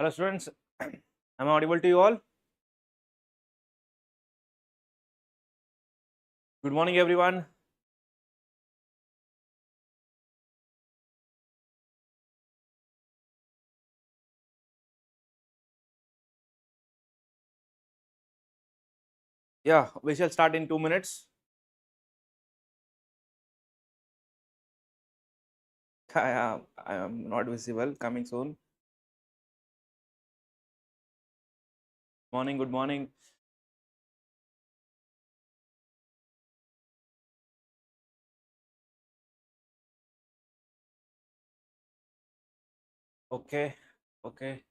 Hello students, am I audible to you all? Good morning everyone. Yeah, we shall start in 2 minutes. I am not visible, coming soon. Morning, good morning. Okay, okay.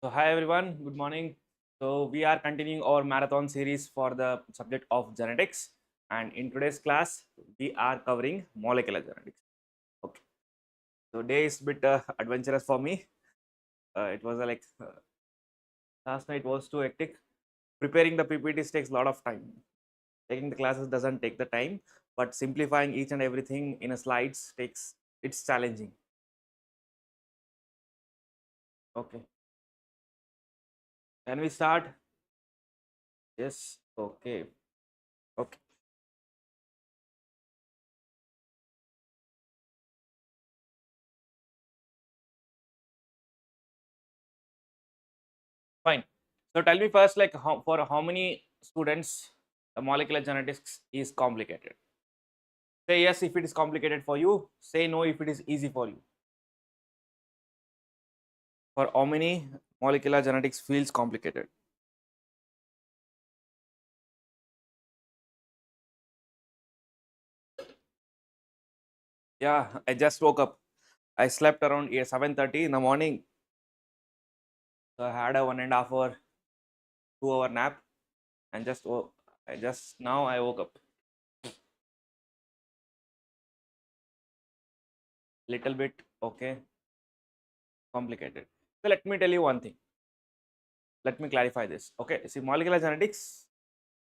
So hi everyone, good morning. So we are continuing our marathon series for the subject of genetics, and in today's class we are covering molecular genetics. Okay. So day is bit adventurous for me. It was last night was too hectic. Preparing the PPTs takes a lot of time. Taking the classes doesn't take the time, but simplifying each and everything in a slides takes, it's challenging. Okay, can we start? Yes. Okay. Okay, fine. So tell me first, like for how many students the molecular genetics is complicated? Say yes if it is complicated for you, say no if it is easy for you. For how many molecular genetics feels complicated? Yeah, I just woke up. I slept around 7:30 in the morning. So I had a 1.5 hour, 2 hour nap, and I just now I woke up. Little bit okay, complicated. So let me tell you one thing. Let me clarify this. Okay, see, molecular genetics,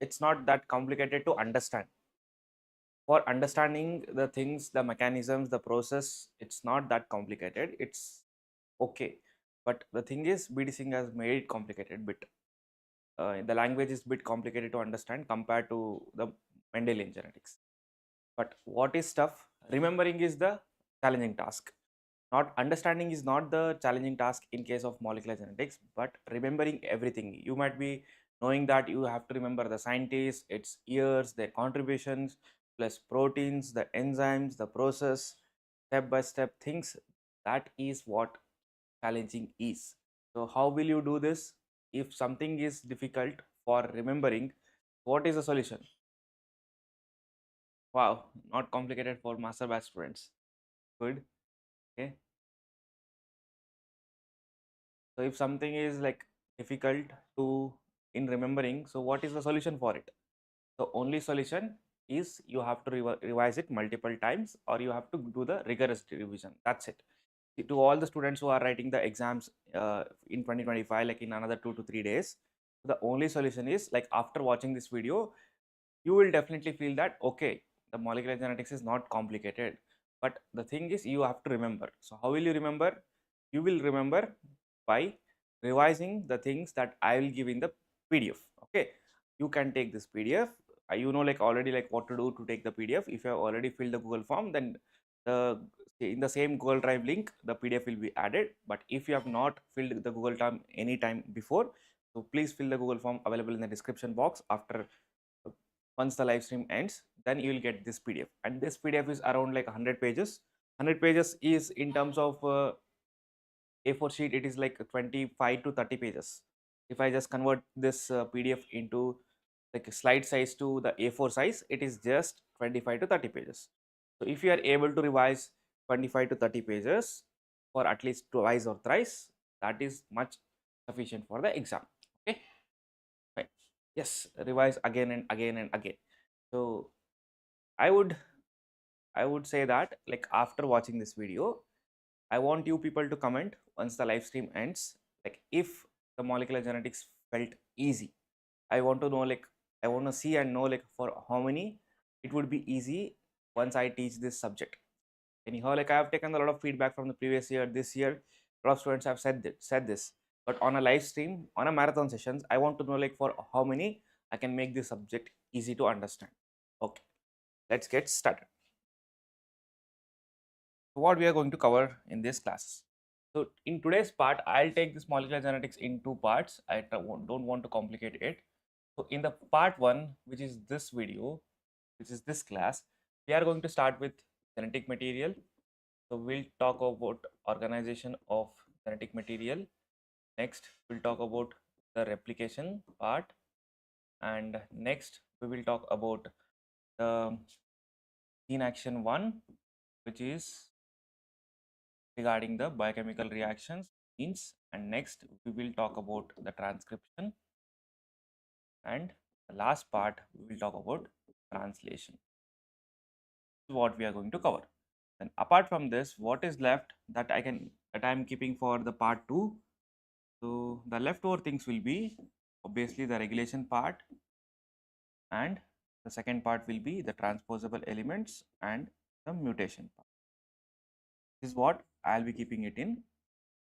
it's not that complicated to understand. For understanding the things, the mechanisms, the process, it's not that complicated. It's okay. But the thing is, BD has made it complicated bit. The language is bit complicated to understand compared to the Mendelian genetics. But what is tough? Remembering is the challenging task. Not understanding is not the challenging task in case of molecular genetics, but remembering everything. You might be knowing that you have to remember the scientists, its years, their contributions, plus proteins, the enzymes, the process, step by step things. That is what challenging is. So how will you do this? If something is difficult for remembering, what is the solution? Wow, not complicated for master batch students. Good. Okay. So if something is like difficult to in remembering, so what is the solution for it? The only solution is you have to revise it multiple times, or you have to do the rigorous revision. That's it. To all the students who are writing the exams in 2025, like in another 2 to 3 days, the only solution is like after watching this video, you will definitely feel that okay, the molecular genetics is not complicated. But the thing is, you have to remember. So how will you remember? You will remember by revising the things that I will give in the PDF. Okay, you can take this PDF. You know, like already like what to do to take the PDF. If you have already filled the Google form, then the in the same Google Drive link, the PDF will be added. But if you have not filled the Google form any time before, so please fill the Google form available in the description box after once the live stream ends. Then you will get this PDF, and this PDF is around like 100 pages. 100 pages is in terms of A4 sheet, it is like 25 to 30 pages. If I just convert this PDF into like a slide size to the A4 size, it is just 25 to 30 pages. So if you are able to revise 25 to 30 pages for at least twice or thrice, that is much sufficient for the exam. Okay, fine. Yes, revise again and again and again. So I would I would say that like after watching this video, I want you people to comment once the live stream ends, like if the molecular genetics felt easy. I want to know, like I want to see and know like for how many it would be easy once I teach this subject. Anyhow, like I have taken a lot of feedback from the previous year, this year. A lot of students have said this, but on a live stream, on a marathon sessions, I want to know like for how many I can make this subject easy to understand. Okay, let's get started. What we are going to cover in this class. So in today's part, I'll take this molecular genetics in two parts. I don't want to complicate it. So in the part 1, which is this video, which is this class, we are going to start with genetic material. So we'll talk about organization of genetic material. Next, we'll talk about the replication part. And next, we will talk about the gene action 1, which is regarding the biochemical reactions, genes. And next, we will talk about the transcription. And the last part, we will talk about translation. This is what we are going to cover. Then apart from this, what is left that I'm keeping for the part 2? So the leftover things will be obviously the regulation part, and the second part will be the transposable elements and the mutation part. This is what I'll be keeping it in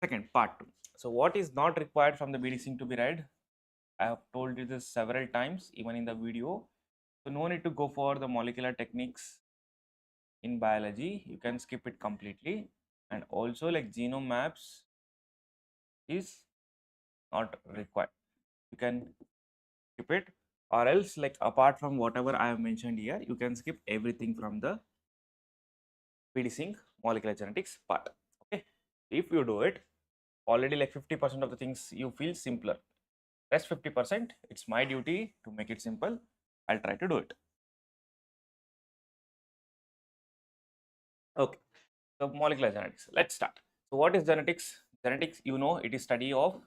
second part 2. So what is not required from the BDC to be read? I have told you this several times even in the video. So no need to go for the molecular techniques in biology. You can skip it completely. And also like genome maps is not required. You can skip it, or else like apart from whatever I have mentioned here, you can skip everything from the PDSync molecular genetics part. Okay, if you do it, already like 50% of the things you feel simpler. Rest 50%, it's my duty to make it simple. I'll try to do it. Okay, so molecular genetics. Let's start. So what is genetics? Genetics, you know, it is study of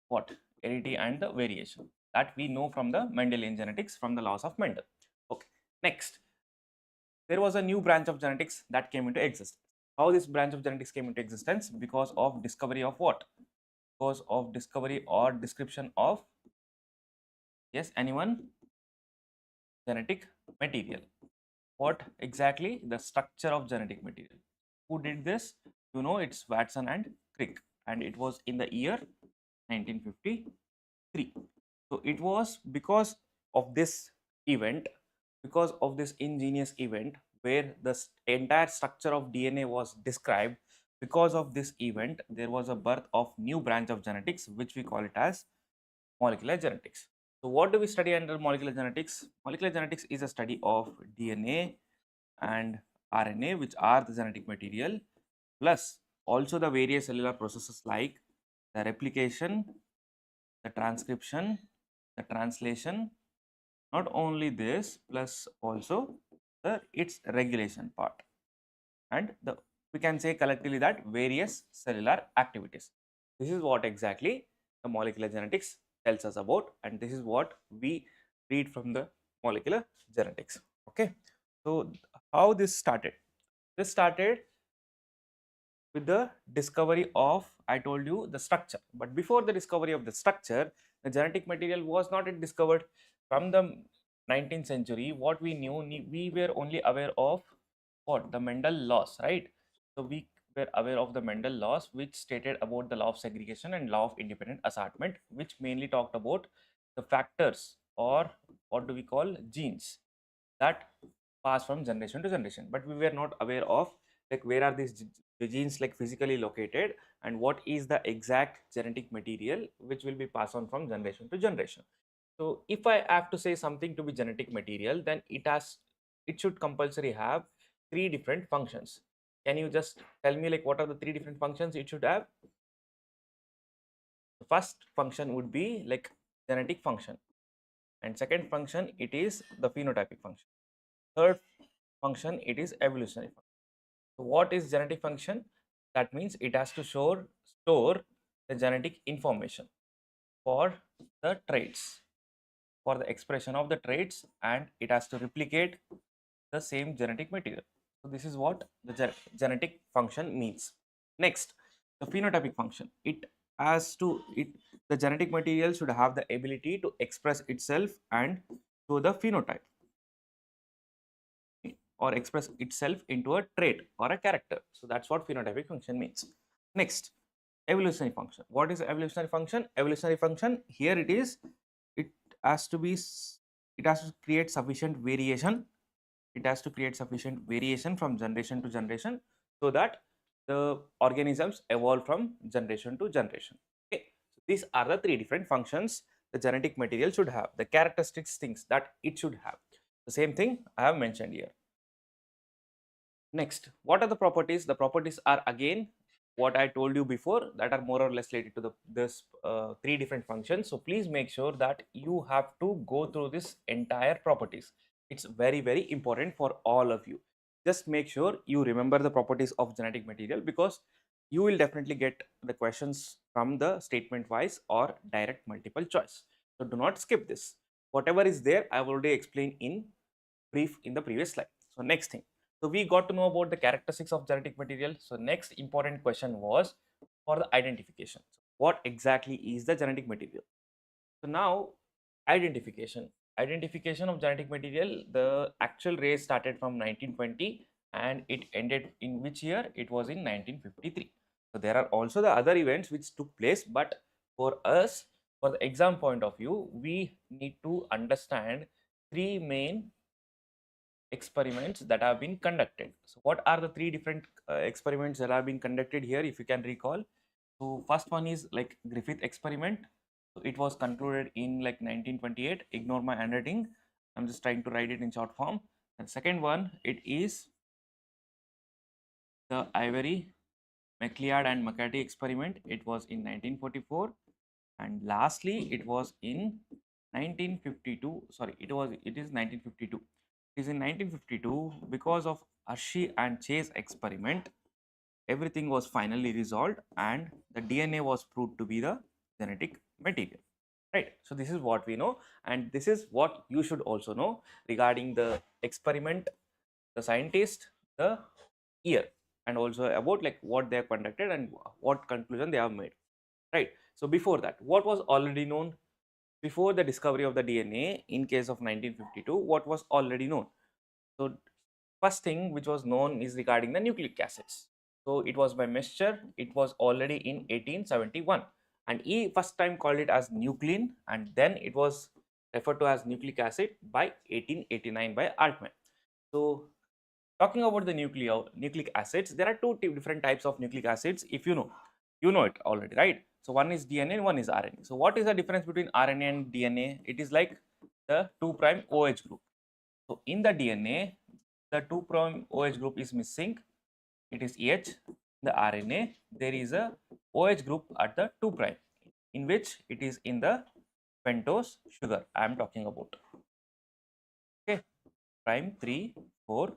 what? Heredity and the variation. That we know from the Mendelian genetics, from the laws of Mendel. Okay, next, there was a new branch of genetics that came into existence. How this branch of genetics came into existence? Because of discovery of what? Because of discovery or description of, yes, anyone? Genetic material. What exactly? The structure of genetic material. Who did this? You know, it's Watson and Crick, and it was in the year 1953. So it was because of this event, because of this ingenious event where the entire structure of DNA was described. Because of this event, there was a birth of new branch of genetics, which we call it as molecular genetics. So what do we study under molecular genetics? Molecular genetics is a study of DNA and RNA, which are the genetic material, plus also the various cellular processes like the replication, the transcription, the translation. Not only this, plus also the its regulation part, and the we can say collectively that various cellular activities. This is what exactly the molecular genetics tells us about, and this is what we read from the molecular genetics. Okay, so how this started? This started with the discovery of, I told you, the structure. But before the discovery of the structure, the genetic material was not yet discovered. From the 19th century, what we knew, we were only aware of what? The Mendel laws, right? So we were aware of the Mendel laws, which stated about the law of segregation and law of independent assortment, which mainly talked about the factors, or what do we call, genes, that pass from generation to generation. But we were not aware of like where are these genes like physically located, and what is the exact genetic material which will be passed on from generation to generation. So if I have to say something to be genetic material, then it should compulsory have three different functions. Can you just tell me like what are the three different functions it should have? The first function would be like genetic function, and second function it is the phenotypic function. Third function it is evolutionary function. So what is genetic function? That means it has to store the genetic information for the traits, for the expression of the traits, and it has to replicate the same genetic material. So this is what the genetic function means. Next, the phenotypic function. It has to it the genetic material should have the ability to express itself and show the phenotype, or express itself into a trait or a character. So that's what phenotypic function means. Next, evolutionary function. What is evolutionary function? Evolutionary function, here it is, it has to be, it has to create sufficient variation. It has to create sufficient variation from generation to generation so that the organisms evolve from generation to generation. Okay, so these are the three different functions the genetic material should have, the characteristics things that it should have. The same thing I have mentioned here. Next, what are the properties? The properties are again what I told you before, that are more or less related to this three different functions. So please make sure that you have to go through this entire properties. It's very important for all of you. Just make sure you remember the properties of genetic material, because you will definitely get the questions from the statement wise or direct multiple choice. So do not skip this. Whatever is there, I have already explained in brief in the previous slide. So next thing, so we got to know about the characteristics of genetic material. So next important question was for the identification. So what exactly is the genetic material? So now identification. Identification of genetic material, the actual race started from 1920 and it ended in which year? It was in 1953. So there are also the other events which took place, but for us, for the exam point of view, we need to understand three main experiments that have been conducted. So what are the three different experiments that have been conducted here, if you can recall? So first one is like Griffith experiment. So it was concluded in like 1928. Ignore my handwriting, I'm just trying to write it in short form. And second one, it is the Ivory, McLeod and McCarthy experiment. It was in 1944. And lastly, it was in 1952. Sorry, it is 1952. It is in 1952 because of Hershey and Chase experiment. Everything was finally resolved and the DNA was proved to be the genetic material. Right. So this is what we know, and this is what you should also know regarding the experiment, the scientist, the year, and also about like what they have conducted and what conclusion they have made. Right. So before that, what was already known? Before the discovery of the DNA in case of 1952, what was already known? So first thing which was known is regarding the nucleic acids. So it was by Mescher. It was already in 1871, and he first time called it as nuclein, and then it was referred to as nucleic acid by 1889 by Altman. So talking about the nucleic acids, there are different types of nucleic acids. If you know it already, right? So one is DNA and one is RNA. So what is the difference between RNA and DNA? It is like the 2' OH group. So in the DNA, the 2' OH group is missing. It is H. The RNA, there is a OH group at the 2', in which it is in the pentose sugar I am talking about. Okay, prime 3, 4.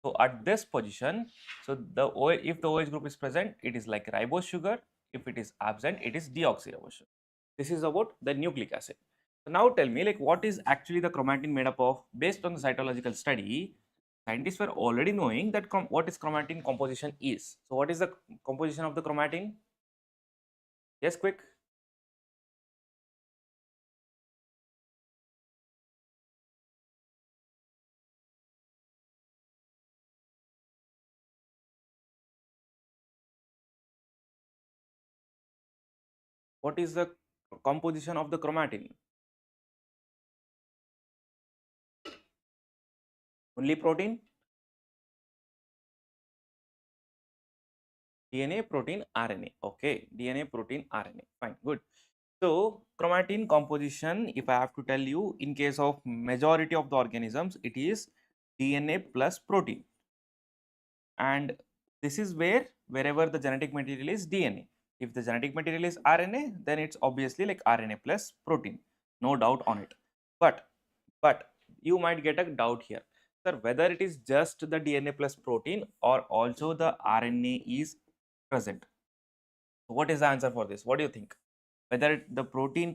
So at this position, so the if the OH group is present, it is like ribose sugar. If it is absent, it is deoxyribose sugar. This is about the nucleic acid. So now tell me, like, what is actually the chromatin made up of? Based on the cytological study, scientists were already knowing that what is chromatin composition is. So what is the composition of the chromatin? Yes, quick. What is the composition of the chromatin? Only protein? DNA, protein, RNA. Okay, DNA, protein, RNA. Fine, good. So chromatin composition, if I have to tell you, in case of majority of the organisms, it is DNA plus protein. And this is wherever the genetic material is DNA. If the genetic material is RNA, then it's obviously like RNA plus protein. No doubt on it. But you might get a doubt here. Sir, whether it is just the DNA plus protein or also the RNA is present. So what is the answer for this? What do you think? Whether the chromatin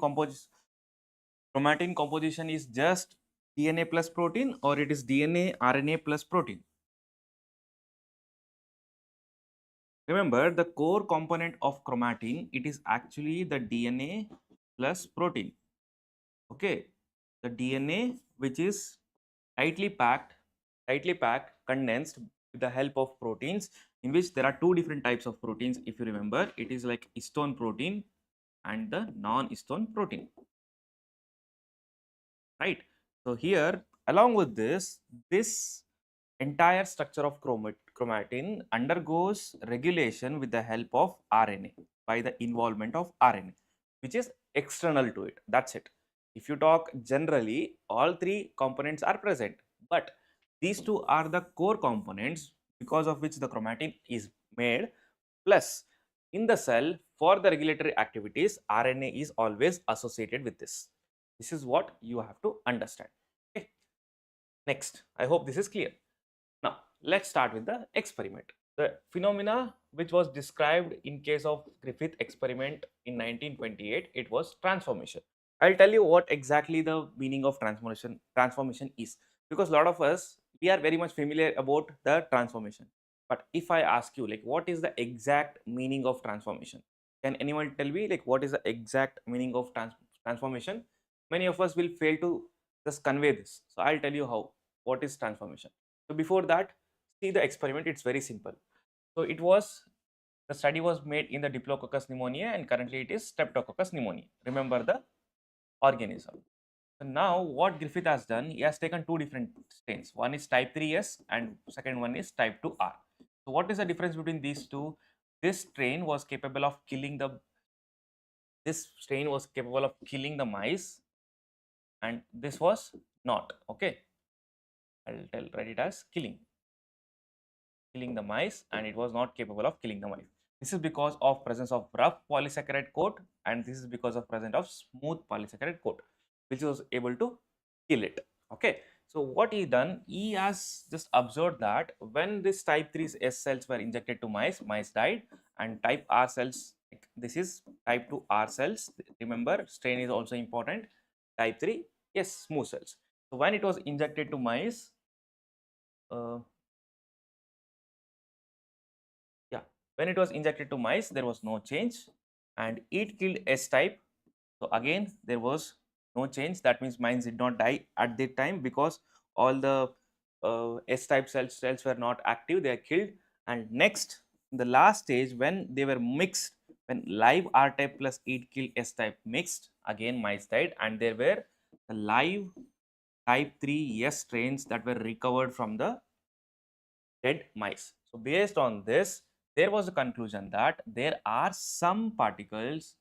composition is just DNA plus protein or it is DNA, RNA plus protein? Remember, the core component of chromatin, it is actually the DNA plus protein. Okay, the DNA which is tightly packed, condensed with the help of proteins, in which there are two different types of proteins. If you remember, it is like histone protein and the non-histone protein, right? So here, along with this entire structure of chromatin undergoes regulation with the help of RNA by the involvement of RNA, which is external to it. That's it. If you talk generally, all three components are present, but these two are the core components because of which the chromatin is made. Plus, in the cell, for the regulatory activities, RNA is always associated with this. This is what you have to understand. Okay. Next, I hope this is clear. Now, let's start with the experiment. The phenomena which was described in case of Griffith experiment in 1928, it was transformation. I'll tell you what exactly the meaning of transformation is, because a lot of us, we are very much familiar about the transformation. But if I ask you, like, what is the exact meaning of transformation? Can anyone tell me, like, what is the exact meaning of transformation? Many of us will fail to just convey this. So I'll tell you how. What is transformation? So before that, see the experiment. It's very simple. So the study was made in the Diplococcus pneumoniae, and currently it is Streptococcus pneumoniae. Remember the organism. So now what Griffith has done, he has taken two different strains. One is type 3S and second one is type 2R. So what is the difference between these two? This strain was capable of killing the mice, and this was not. Okay, write it as killing the mice, and it was not capable of killing the mice. This is because of presence of rough polysaccharide coat, and this is because of presence of smooth polysaccharide coat, which was able to kill it. Okay. So what he done, he has just observed that when this type 3 S cells were injected to mice, mice died, and type R cells, like this is type 2 R cells. Remember, strain is also important. Type 3, yes, smooth cells. So when it was injected to mice, uh, yeah, when it was injected to mice, there was no change, and it killed S type. So again, there was no change. That means mice did not die at that time because all the S type cells were not active. They are killed. And next, in the last stage, when they were mixed, when live R type plus it killed S type mixed, again mice died, and there were the live type 3 S strains that were recovered from the dead mice. So based on this, there was a conclusion that there are some particles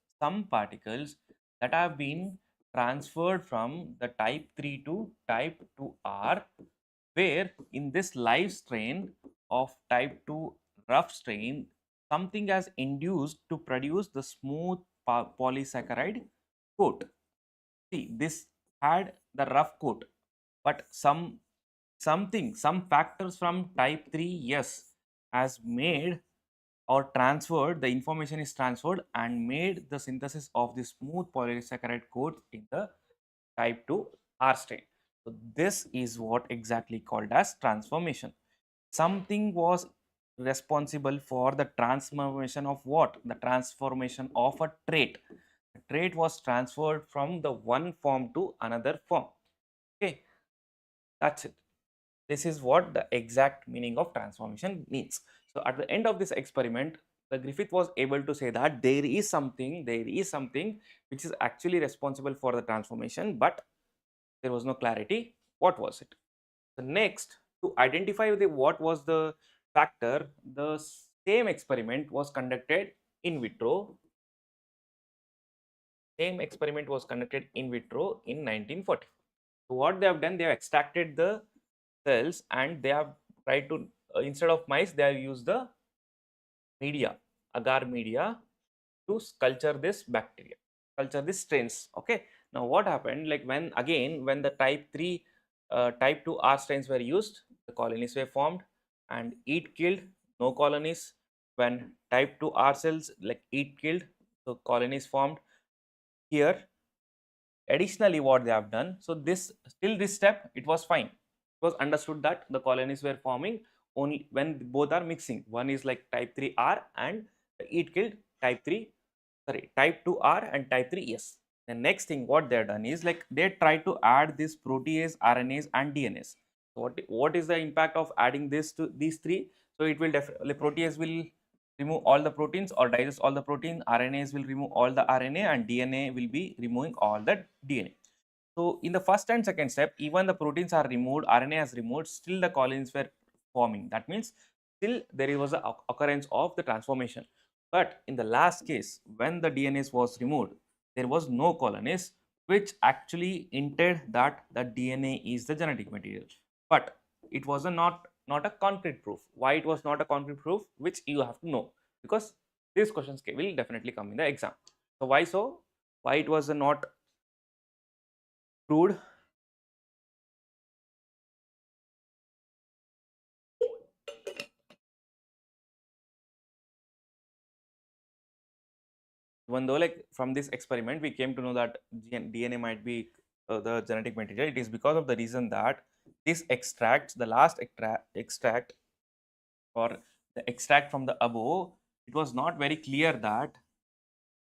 that have been transferred from the type 3 to type 2R, where in this live strain of type 2 rough strain, something has induced to produce the smooth polysaccharide coat. See, this had the rough coat, but some factors from type 3, yes, has made or transferred, the information is transferred and made the synthesis of the smooth polysaccharide coat in the type 2 R strain. So this is what exactly called as transformation. Something was responsible for the transformation of what? The transformation of a trait. The trait was transferred from the one form to another form. Okay, that's it. This is what the exact meaning of transformation means. So at the end of this experiment, the Griffith was able to say that there is something which is actually responsible for the transformation, but there was no clarity. What was it? The next, to identify what was the factor, the same experiment was conducted in vitro. Same experiment was conducted in vitro in 1940. So what they have done, they have extracted the cells and they have tried to, instead of mice, they have used the media, agar media, to culture this bacteria, culture these strains. Okay. Now what happened, like when the type 3, type 2 R strains were used, the colonies were formed and it killed, no colonies. When type 2 R cells, like it killed, so colonies formed here. Additionally, what they have done, so this till this step it was fine. It was understood that the colonies were forming only when both are mixing. One is like type 3R and it killed type 3, sorry, type 2R and type 3S. The next thing what they have done is like they try to add this protease, RNase and DNase. So what is the impact of adding this to these three? So it will definitely, protease will remove all the proteins or digest all the protein, RNAs will remove all the RNA, and DNA will be removing all the DNA. So in the first and second step, even the proteins are removed, RNA is removed, still the colonies were forming. That means still there was a occurrence of the transformation. But in the last case, when the DNA was removed, there was no colonies, which actually hinted that the DNA is the genetic material. But it was not a concrete proof. Why it was not a concrete proof, which you have to know, because these questions will definitely come in the exam. So why so? Why it was not proved? Even though, like, from this experiment we came to know that DNA might be the genetic material, it is because of the reason that this extract, the last extract or the extract from the above, it was not very clear that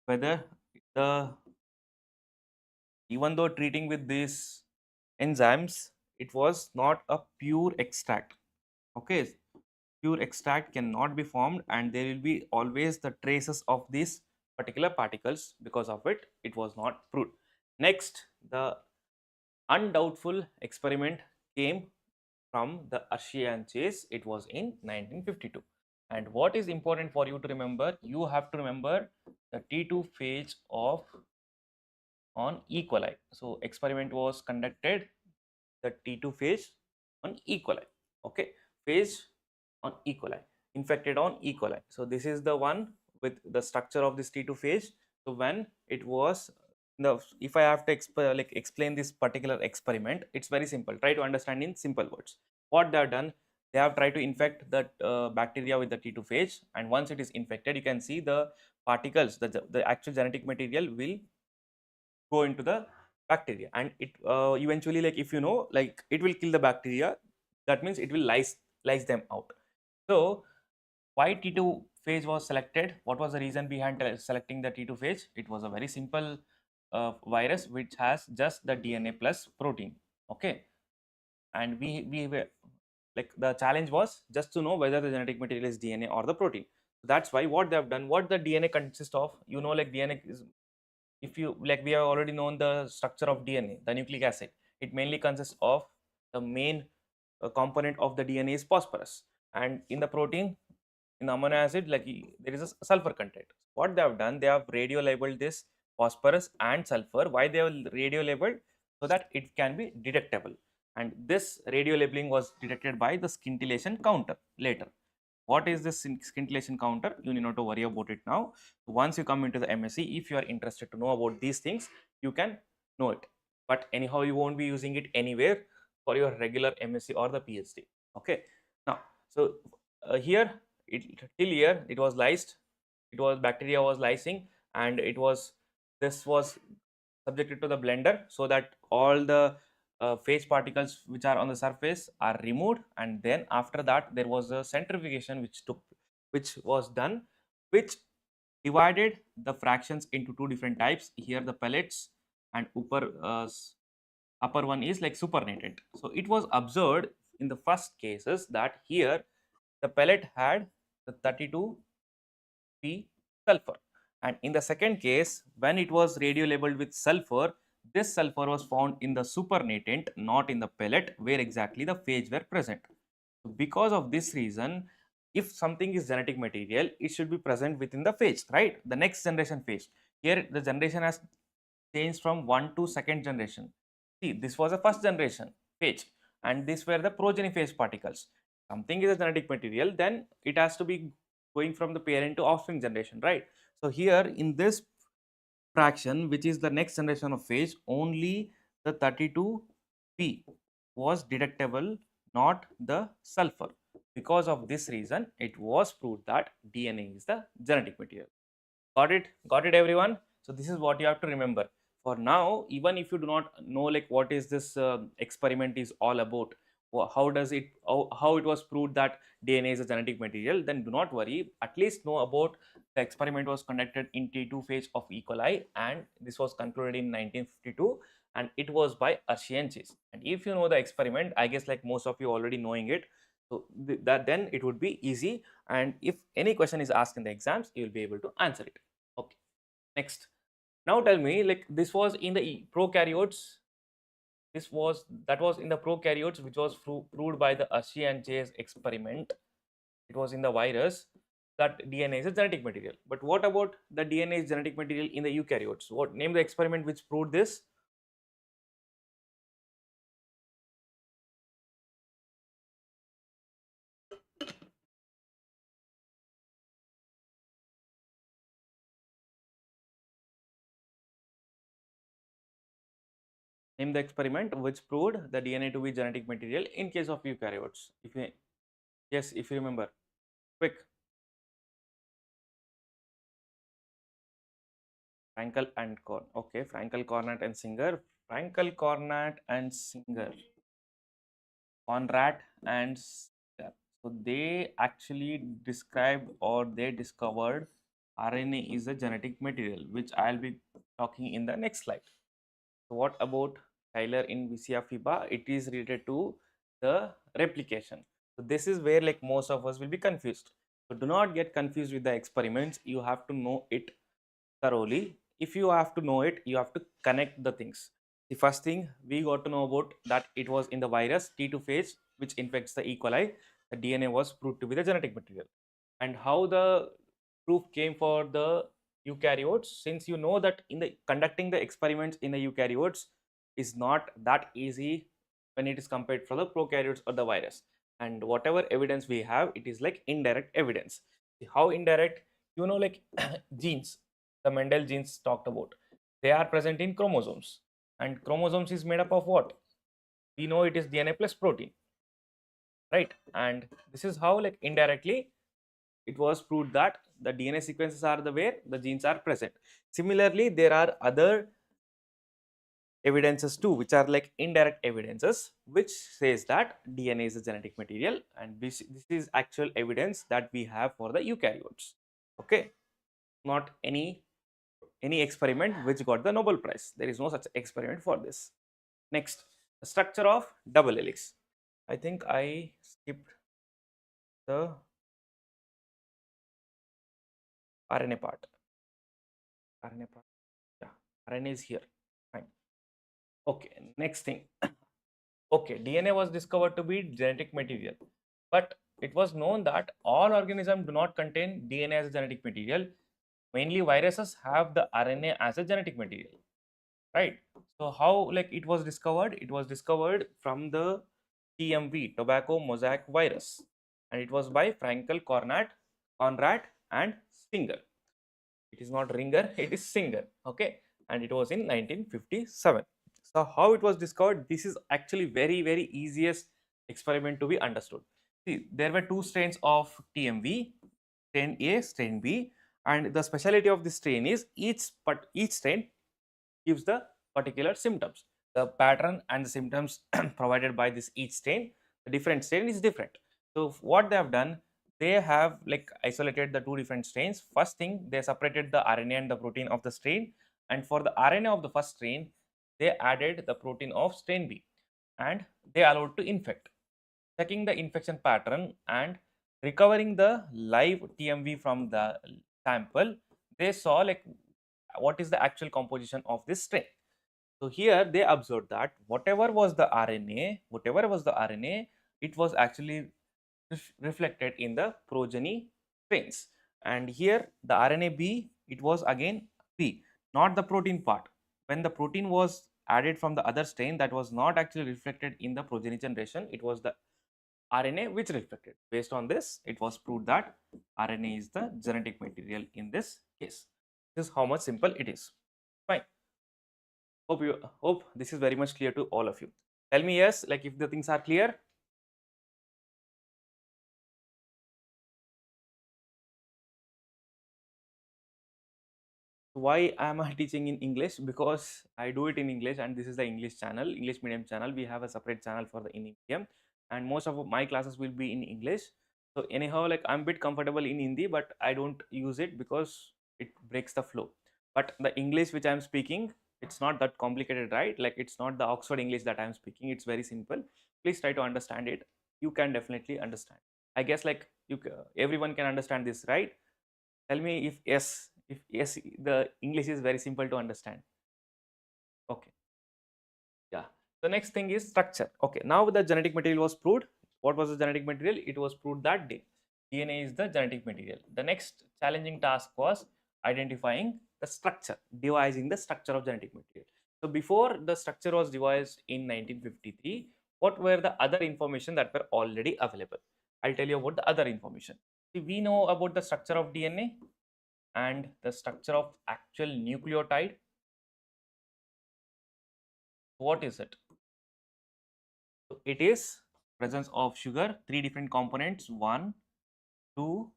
whether the, even though treating with these enzymes, it was not a pure extract. Okay, pure extract cannot be formed, and there will be always the traces of these particular particles. Because of it, it was not proved. Next, the undoubtful experiment came from the Hershey and Chase. It was in 1952. And what is important for you to remember, you have to remember the T2 phase of on E. coli. So experiment was conducted, the T2 phase on E. coli. Okay, phase on E. coli, infected on E. coli. So this is the one with the structure of this T2 phase. So when it was the, if I have to explain this particular experiment, it's very simple. Try to understand in simple words. What they have done, they have tried to infect the bacteria with the T2 phage, and once it is infected, you can see the particles, the actual genetic material will go into the bacteria, and it eventually, like, if you know, like, it will kill the bacteria. That means it will lyse them out. So why T2 phage was selected? What was the reason behind selecting the T2 phage? It was a very simple virus which has just the DNA plus protein. Okay, and we were, like, the challenge was just to know whether the genetic material is DNA or the protein. That's why what they have done, what the DNA consists of, you know, like DNA is, if you, like, we have already known the structure of DNA, the nucleic acid. It mainly consists of, the main component of the DNA is phosphorus, and in the protein, in the amino acid, like, there is a sulfur content. What they have done, they have radio labeled this phosphorus and sulfur. Why they have radio labeled? So that it can be detectable, and this radio labeling was detected by the scintillation counter later. What is this scintillation counter? You need not to worry about it now. Once you come into the MSc, if you are interested to know about these things, you can know it. But anyhow, you won't be using it anywhere for your regular MSc or the PhD. Okay. Now, so here, till here it was lysed. It was, bacteria was lysing, and it was, this was subjected to the blender, so that all the phase particles which are on the surface are removed, and then after that there was a centrifugation which was done, which divided the fractions into two different types. Here the pellets, and upper one is like supernatant. So it was observed in the first cases that here the pellet had the 32P sulfur, and in the second case, when it was radio labeled with sulfur, this sulfur was found in the supernatant, not in the pellet where exactly the phage were present. So because of this reason, if something is genetic material, it should be present within the phage, right? The next generation phage. Here the generation has changed from one to second generation. See, this was a first generation phage, and these were the progeny phase particles. Something is a genetic material, then it has to be going from the parent to offspring generation, right? So here in this fraction, which is the next generation of phage, only the 32P was detectable, not the sulfur. Because of this reason, it was proved that DNA is the genetic material. Got it? Got it, everyone? So this is what you have to remember. For now, even if you do not know, like, what is this experiment is all about, how does it, how it was proved that DNA is a genetic material, then do not worry. At least know about the experiment was conducted in T2 phase of E. coli, and this was concluded in 1952, and it was by Hershey and Chase. And if you know the experiment, I guess, like, most of you already knowing it. So that then it would be easy, and if any question is asked in the exams, you will be able to answer it. Okay, next. Now tell me, like this was in the prokaryotes. That was in the prokaryotes, which was proved by the Hershey and Chase experiment. It was in the virus that DNA is a genetic material. But what about the DNA is genetic material in the eukaryotes? What name the experiment which proved this? Name the experiment which proved the DNA to be genetic material in case of eukaryotes. If you, yes, if you remember, quick. Frankel and Korn. Okay, Frankel, Cornat, and Singer. Frankel, Cornat, and Singer. Conrad and Singer. So they actually described or they discovered RNA is a genetic material, which I'll be talking in the next slide. So what about Tyler in Vicia FIBA? It is related to the replication. So this is where like most of us will be confused. So do not get confused with the experiments. You have to know it thoroughly. If you have to know it, you have to connect the things. The first thing we got to know about that it was in the virus T2 phase, which infects the E. coli. The DNA was proved to be the genetic material. And how the proof came for the eukaryotes, since you know that in the conducting the experiments in the eukaryotes is not that easy when it is compared for the prokaryotes or the virus. And whatever evidence we have, it is like indirect evidence. How indirect? You know, like genes, the Mendel genes talked about, they are present in chromosomes, and chromosomes is made up of what? We know it is DNA plus protein, right? And this is how like indirectly it was proved that the DNA sequences are the where the genes are present. Similarly, there are other evidences too, which are like indirect evidences, which says that DNA is a genetic material, and this is actual evidence that we have for the eukaryotes. Okay, not any experiment which got the Nobel Prize. There is no such experiment for this. Next, the structure of double helix. I think I skipped the RNA part. RNA part. Yeah, RNA is here. Fine. Okay, next thing. Okay, DNA was discovered to be genetic material, but it was known that all organisms do not contain DNA as a genetic material. Mainly viruses have the RNA as a genetic material, right? So how like it was discovered? It was discovered from the TMV, tobacco mosaic virus, and it was by Frankel, Conrad, and Singer. It is not Ringer, it is Singer. Okay, and it was in 1957. So how it was discovered? This is actually very easiest experiment to be understood. See, there were two strains of TMV, strain A, strain B, and the speciality of this strain is each strain gives the particular symptoms. The pattern and the symptoms provided by this each strain, the different strain is different. So what they have done, they have like isolated the two different strains. First thing, they separated the RNA and the protein of the strain, and for the RNA of the first strain, they added the protein of strain B, and they allowed to infect. Checking the infection pattern and recovering the live TMV from the sample, they saw like what is the actual composition of this strain. So here they observed that whatever was the RNA, it was actually reflected in the progeny strains. And here the RNA B, it was again B, not the protein part. When the protein was added from the other strain, that was not actually reflected in the progeny generation. It was the RNA which reflected. Based on this, it was proved that RNA is the genetic material in this case. This is how much simple it is. Fine. Hope this is very much clear to all of you. Tell me yes, like if the things are clear. Why am I teaching in English? Because I do it in English, and this is the English channel, English medium channel. We have a separate channel for the Indian medium, and most of my classes will be in English. So anyhow, like I'm a bit comfortable in Hindi, but I don't use it because it breaks the flow. But the English which I'm speaking, it's not that complicated, right? Like it's not the Oxford English that I'm speaking. It's very simple. Please try to understand it. you can definitely understand. I guess like everyone can understand this, right? Tell me if yes, the English is very simple to understand. Okay, yeah. The next thing is structure. Okay, now the genetic material was proved. What was the genetic material? It was proved that DNA is the genetic material. The next challenging task was identifying the structure, devising the structure of genetic material. So before the structure was devised in 1953, what were the other information that were already available? I'll tell you about the other information. See, we know about the structure of DNA and the structure of actual nucleotide. What is it? So it is presence of sugar, three different components, 1, 2,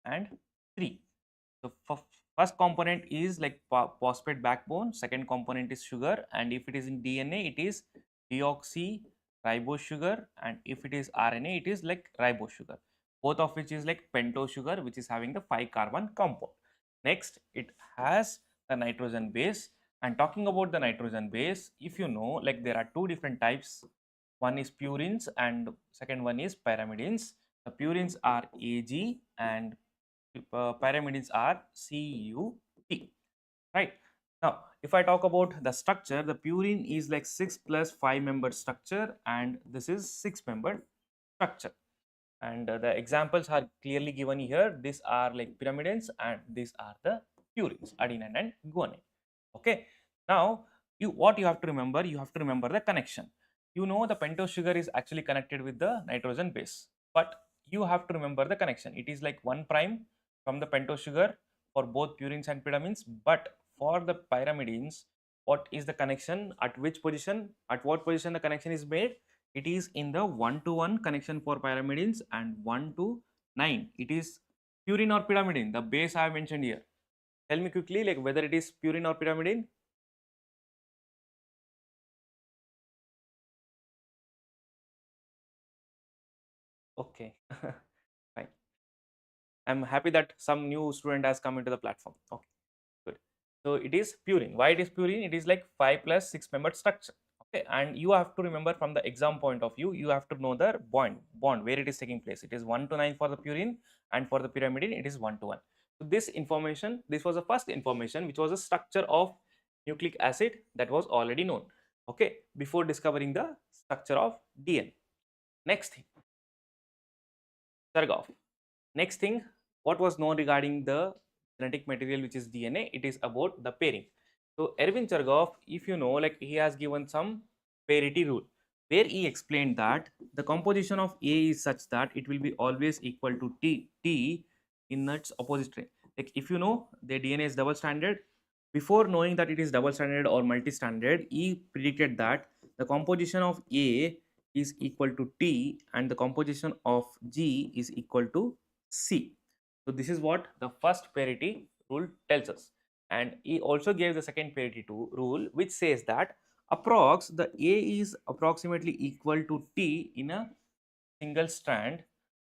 and 3. So first component is like phosphate backbone, second component is sugar, and if it is in DNA, it is deoxyribose sugar, and if it is RNA, it is like ribose sugar. Both of which is like pentose sugar, which is having the 5-carbon compound. Next, it has the nitrogen base. And talking about the nitrogen base, if you know, like there are two different types. One is purines and second one is pyrimidines. The purines are Ag and pyrimidines are CUT, right? Now, if I talk about the structure, the purine is like 6 plus 5 member structure, and this is 6 member structure. And the examples are clearly given here. These are like pyrimidines and these are the purines, adenine and guanine. Okay. Now, what you have to remember, you have to remember the connection. You know the pentose sugar is actually connected with the nitrogen base, but you have to remember the connection. It is like 1 prime from the pentose sugar for both purines and pyrimidines, but for the pyrimidines, what is the connection, at which position, at what position the connection is made? It is in the 1-to-1 connection for pyrimidines and 1-to-9. It is purine or pyrimidine, the base I have mentioned here. Tell me quickly, like whether it is purine or pyrimidine. Okay, fine. I'm happy that some new student has come into the platform. Okay, good. So it is purine. Why it is purine? It is like 5 plus 6 membered structure. Okay, and you have to remember from the exam point of view, you have to know the bond where it is taking place. It is 1-to-9 for the purine, and for the pyrimidine, it is 1-to-1. So this information, this was the first information, which was a structure of nucleic acid that was already known. Okay, before discovering the structure of DNA. Next thing, Chargaff. Next thing, what was known regarding the genetic material which is DNA? It is about the pairing. So Erwin Chargaff, if you know, like he has given some parity rule where he explained that the composition of A is such that it will be always equal to T in its opposite string. Like if you know the DNA is double stranded, before knowing that it is double stranded or multi-stranded, he predicted that the composition of A is equal to T and the composition of G is equal to C. So this is what the first parity rule tells us. And he also gave the second parity rule, which says that the A is approximately equal to T in a single strand,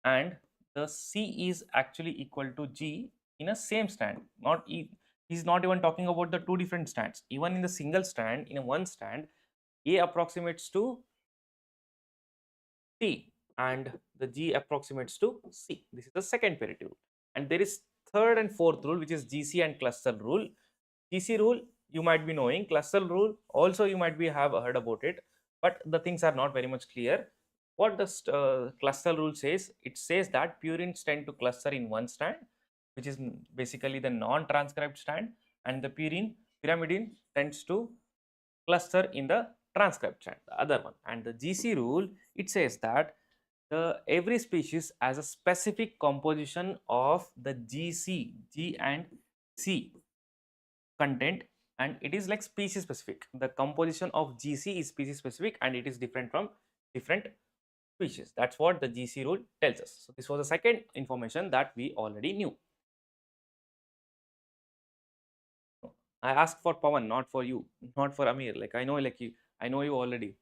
and the C is actually equal to G in a same strand. He's not even talking about the two different strands. Even in the single strand, in a one strand, A approximates to T and the G approximates to C. This is the second parity rule. And there is third and fourth rule, which is GC and cluster rule. GC rule you might be knowing, cluster rule also you might be have heard about it, but the things are not very much clear. What the cluster rule says, it says that purines tend to cluster in one strand, which is basically the non-transcribed strand, and the pyrimidine tends to cluster in the transcribed strand, the other one. And the GC rule, it says that every species has a specific composition of the G and C content, and it is like species specific. The composition of GC is species specific and it is different from different species. That's what the GC rule tells us. So this was the second information that we already knew. I asked for Pawan, not for you, not for Amir. Like I know, like you, I know you already.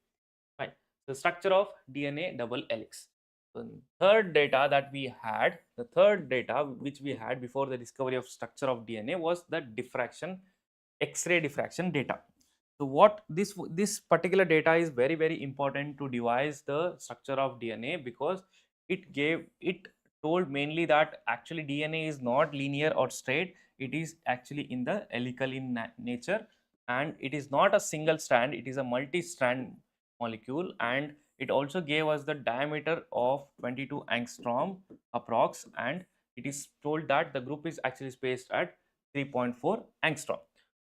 Fine. The structure of DNA double helix. The third data that we had, the third data which we had before the discovery of structure of DNA was the diffraction, X-ray diffraction data. So what this particular data is very important to devise the structure of DNA, because it told mainly that actually DNA is not linear or straight. It is actually in the helical in nature, and it is not a single strand, it is a multi-strand molecule. And it also gave us the diameter of 22 angstrom approx, and it is told that the group is actually spaced at 3.4 angstrom,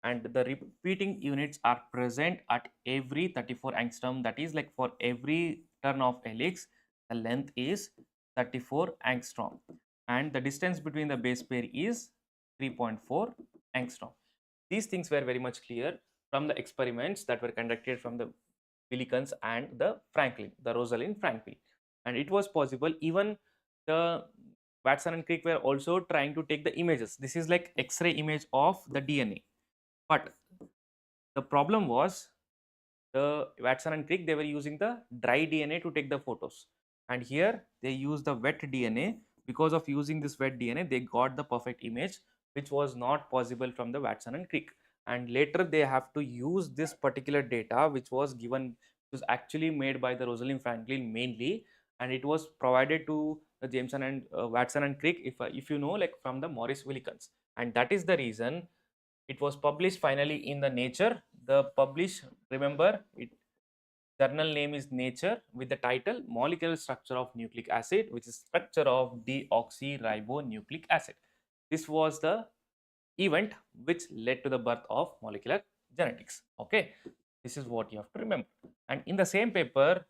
and the repeating units are present at every 34 angstrom. That is, like, for every turn of helix the length is 34 angstrom, and the distance between the base pair is 3.4 angstrom. These things were very much clear from the experiments that were conducted from the Willikens and the Rosalind Franklin. And it was possible, even the Watson and Crick were also trying to take the images. This is like X-ray image of the DNA. But the problem was, the Watson and Crick, they were using the dry DNA to take the photos, and here they use the wet DNA. Because of using this wet DNA, they got the perfect image, which was not possible from the Watson and Crick. And later they have to use this particular data, which was given, was actually made by the Rosalind Franklin mainly, and it was provided to the Jameson and Watson and Crick, if you know, like, from the Morris Willikens. And that is the reason it was published finally in the Nature. The publish, remember, it journal name is Nature, with the title Molecular Structure of Nucleic Acid, which is structure of deoxyribonucleic acid. This was the event which led to the birth of molecular genetics. Okay, this is what you have to remember. And in the same paper,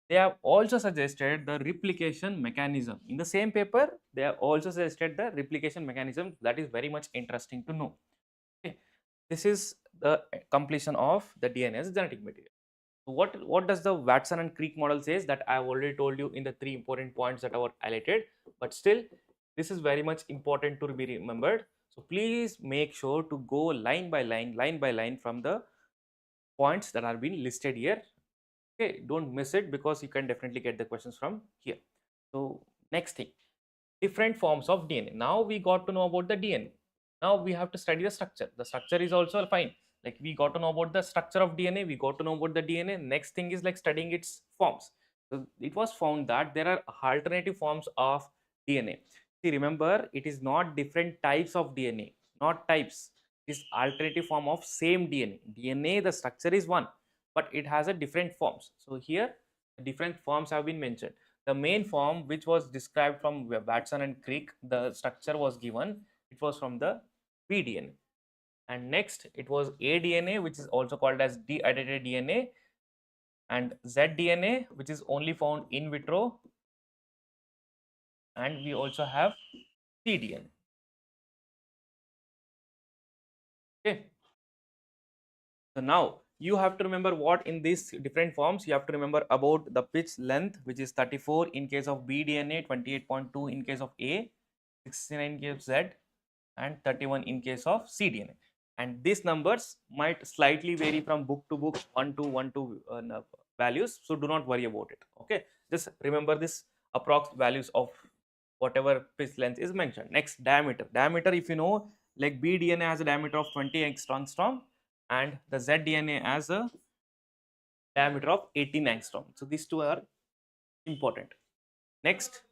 they have also suggested the replication mechanism. In the same paper, they have also suggested the replication mechanism. That is very much interesting to know. Okay. This is the completion of the DNA as genetic material. So what does the Watson and Crick model says, that I have already told you in the 3 important points that are highlighted, but still this is very much important to be remembered. So please make sure to go line by line from the points that are being listed here. Okay, don't miss it, because you can definitely get the questions from here. So next thing, different forms of DNA. Now we got to know about the DNA. Now we have to study the structure. The structure is also fine. Like, we got to know about the structure of DNA, we got to know about the DNA. Next thing is like studying its forms. So it was found that there are alternative forms of DNA. See, remember, it is not different types of DNA, not types. It is alternative form of same DNA. DNA, the structure is one, but it has a different forms. So here, different forms have been mentioned. The main form which was described from Watson and Crick, the structure was given, it was from the pDNA. And next it was aDNA, which is also called as dehydrated DNA, and zDNA, which is only found in vitro, and we also have cDNA. Okay. So now you have to remember what in these different forms. You have to remember about the pitch length, which is 34 in case of bDNA, 28.2 in case of A, 69 in case of Z, and 31 in case of cDNA. And these numbers might slightly vary from book to book, 1 to 1 to values. So do not worry about it. Okay, just remember this approx values of whatever pitch length is mentioned. Next, diameter. Diameter, if you know, like bDNA has a diameter of 20 angstrom, and the zDNA has a diameter of 18 angstrom. So these two are important. Next,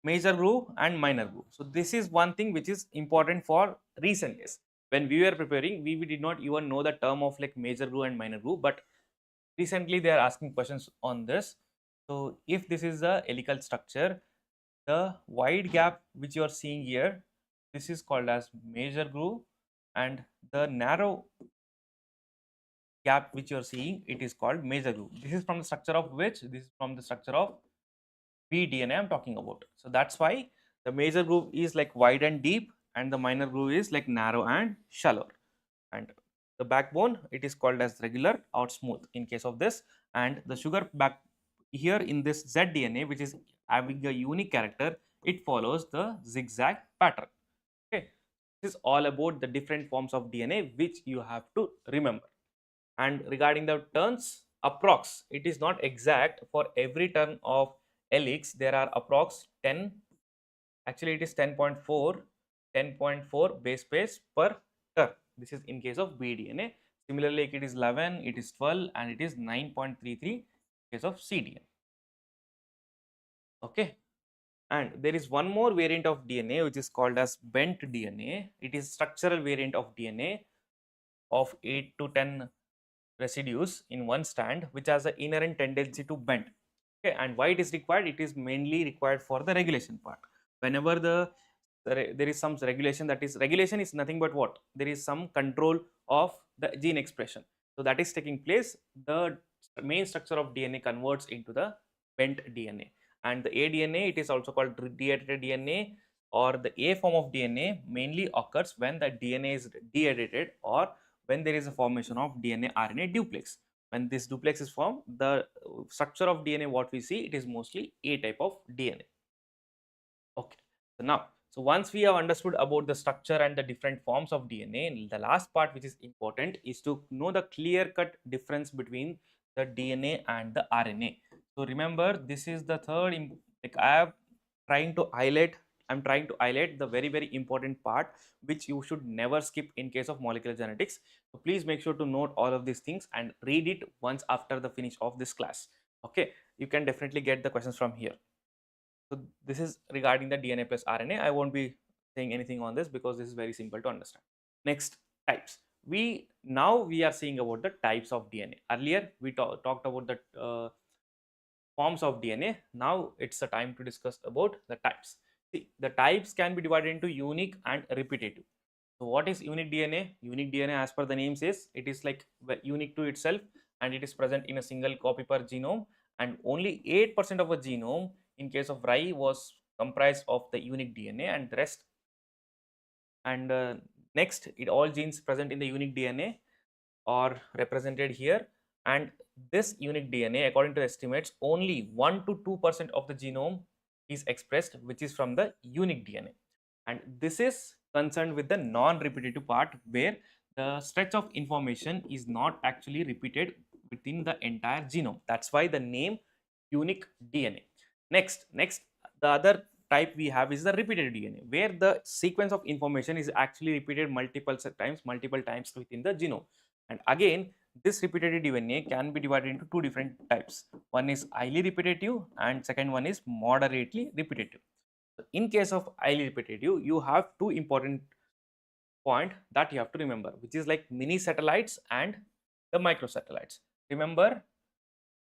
major groove and minor groove. So this is one thing which is important for recent days. When we were preparing, we did not even know the term of like major groove and minor groove, but recently they are asking questions on this. So if this is the helical structure, the wide gap which you are seeing here, this is called as major groove, and the narrow gap which you are seeing, it is called major groove. This is from the structure of which? This is from the structure of pDNA I'm talking about. So that's why the major groove is like wide and deep, and the minor groove is like narrow and shallow. And the backbone, it is called as regular or smooth in case of this. And the sugar back here in this zDNA, which is having a unique character, it follows the zigzag pattern. Okay, this is all about the different forms of DNA which you have to remember. And regarding the turns, approx, it is not exact. For every turn of helix there are approx 10, actually it is 10.4 base pairs per turn. This is in case of bDNA. Similarly, it is 11, it is 12, and it is 9.33 in case of cDNA. Okay. And there is one more variant of DNA which is called as bent DNA. It is structural variant of DNA of 8 to 10 residues in one strand which has an inherent tendency to bend. Okay, and why it is required? It is mainly required for the regulation part. Whenever there is some regulation, that is regulation is nothing but what? There is some control of the gene expression. So that is taking place. The main structure of DNA converts into the bent DNA, and the aDNA, it is also called de-edited DNA, or the A form of DNA mainly occurs when the DNA is de-edited or when there is a formation of DNA RNA duplex. When this duplex is formed, the structure of DNA what we see, it is mostly A type of DNA. Okay. So now, so once we have understood about the structure and the different forms of DNA, the last part which is important is to know the clear-cut difference between the DNA and the RNA. So remember, this is the third, like I'm trying to highlight the very important part which you should never skip in case of molecular genetics. So please make sure to note all of these things and read it once after the finish of this class. Okay, you can definitely get the questions from here. So this is regarding the DNA plus RNA. I won't be saying anything on this because this is very simple to understand. Next, types. Now we are seeing about the types of DNA. Earlier we talked about the forms of DNA. Now it's the time to discuss about the types. See, the types can be divided into unique and repetitive. So what is unique DNA? Unique DNA, as per the name says, it is like unique to itself, and it is present in a single copy per genome, and only 8% of a genome in case of rye was comprised of the unique DNA, and the rest. And next, all genes present in the unique DNA are represented here, and this unique DNA, according to estimates, only 1 to 2% of the genome is expressed, which is from the unique DNA. And this is concerned with the non-repetitive part, where the stretch of information is not actually repeated within the entire genome. That's why the name unique DNA. Next, the other type we have is the repeated DNA, where the sequence of information is actually repeated multiple times within the genome. And again, this repeated DNA can be divided into two different types. One is highly repetitive and second one is moderately repetitive. In case of highly repetitive, you have two important point that you have to remember, which is like mini satellites and the microsatellites. Remember,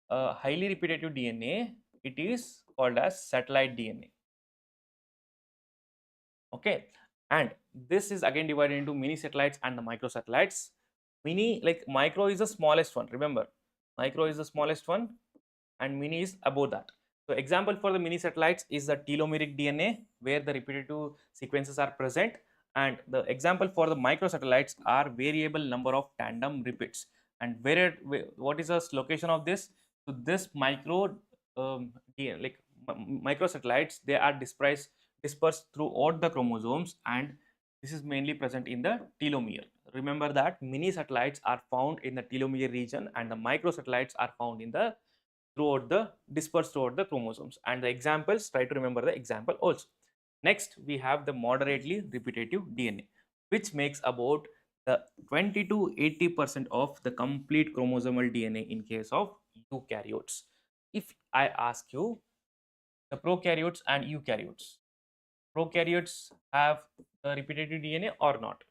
highly repetitive DNA, it is called as satellite DNA. Okay, and this is again divided into mini satellites and the microsatellites. Micro is the smallest one. Remember, micro is the smallest one and mini is above that. So example for the mini satellites is the telomeric DNA, where the repetitive sequences are present, and the example for the microsatellites are variable number of tandem repeats. And what is the location of this? So this DNA, microsatellites, they are dispersed throughout the chromosomes, and this is mainly present in the telomere. Remember that mini satellites are found in the telomere region and the microsatellites are found in the dispersed throughout the chromosomes. And the examples, try to remember the example also. Next, we have the moderately repetitive DNA, which makes about the 20 to 80% of the complete chromosomal DNA in case of eukaryotes. If I ask you the prokaryotes and prokaryotes have the repetitive DNA or not?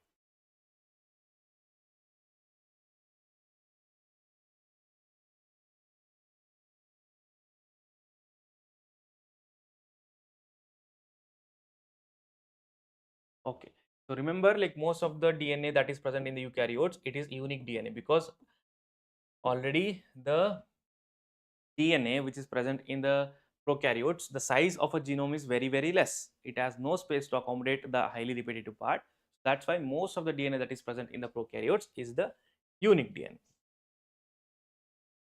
Okay. So remember, like most of the DNA that is present in the eukaryotes, it is unique DNA, because already the DNA which is present in the prokaryotes, the size of a genome is very less. It has no space to accommodate the highly repetitive part. That's why most of the DNA that is present in the prokaryotes is the unique DNA.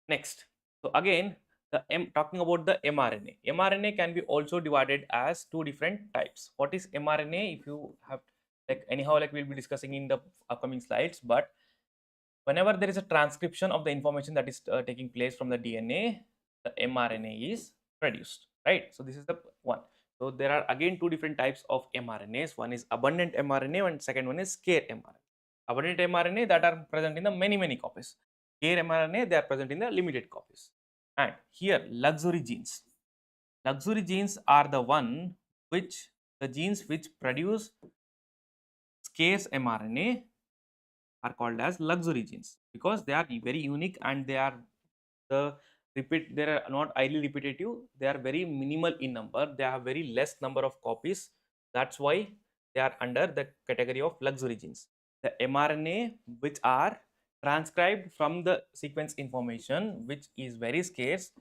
Next, so again, talking about the mRNA. mRNA can be also divided as two different types. What is mRNA? If you have, like, anyhow, like we'll be discussing in the upcoming slides, but whenever there is a transcription of the information that is taking place from the DNA, the mRNA is produced, right? So this is the one. So there are again two different types of mRNAs. One is abundant mRNA and second one is scarce mRNA. Abundant mRNA that are present in the many copies. Care mRNA, they are present in the limited copies. And here luxury genes. Luxury genes are the genes which produce scarce mRNA are called as luxury genes because they are very unique and they are they are not highly repetitive, they are very minimal in number, they have very less number of copies. That's why they are under the category of luxury genes. The mRNA which are transcribed from the sequence information which is very scarce,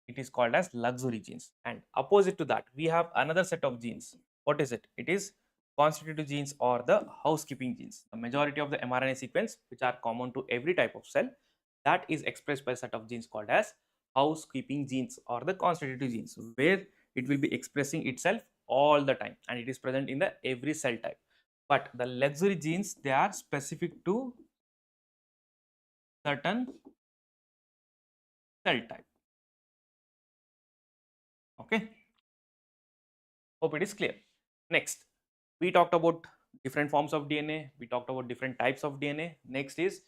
it is called as luxury genes. And opposite to that, we have another set of genes. What is it? It is constitutive genes or the housekeeping genes. The majority of the mRNA sequence which are common to every type of cell, that is expressed by a set of genes called as housekeeping genes or the constitutive genes, where it will be expressing itself all the time and it is present in the every cell type. But the luxury genes, they are specific to certain cell type. Okay, hope it is clear. Next, we talked about different forms of DNA, we talked about different types of DNA. Next is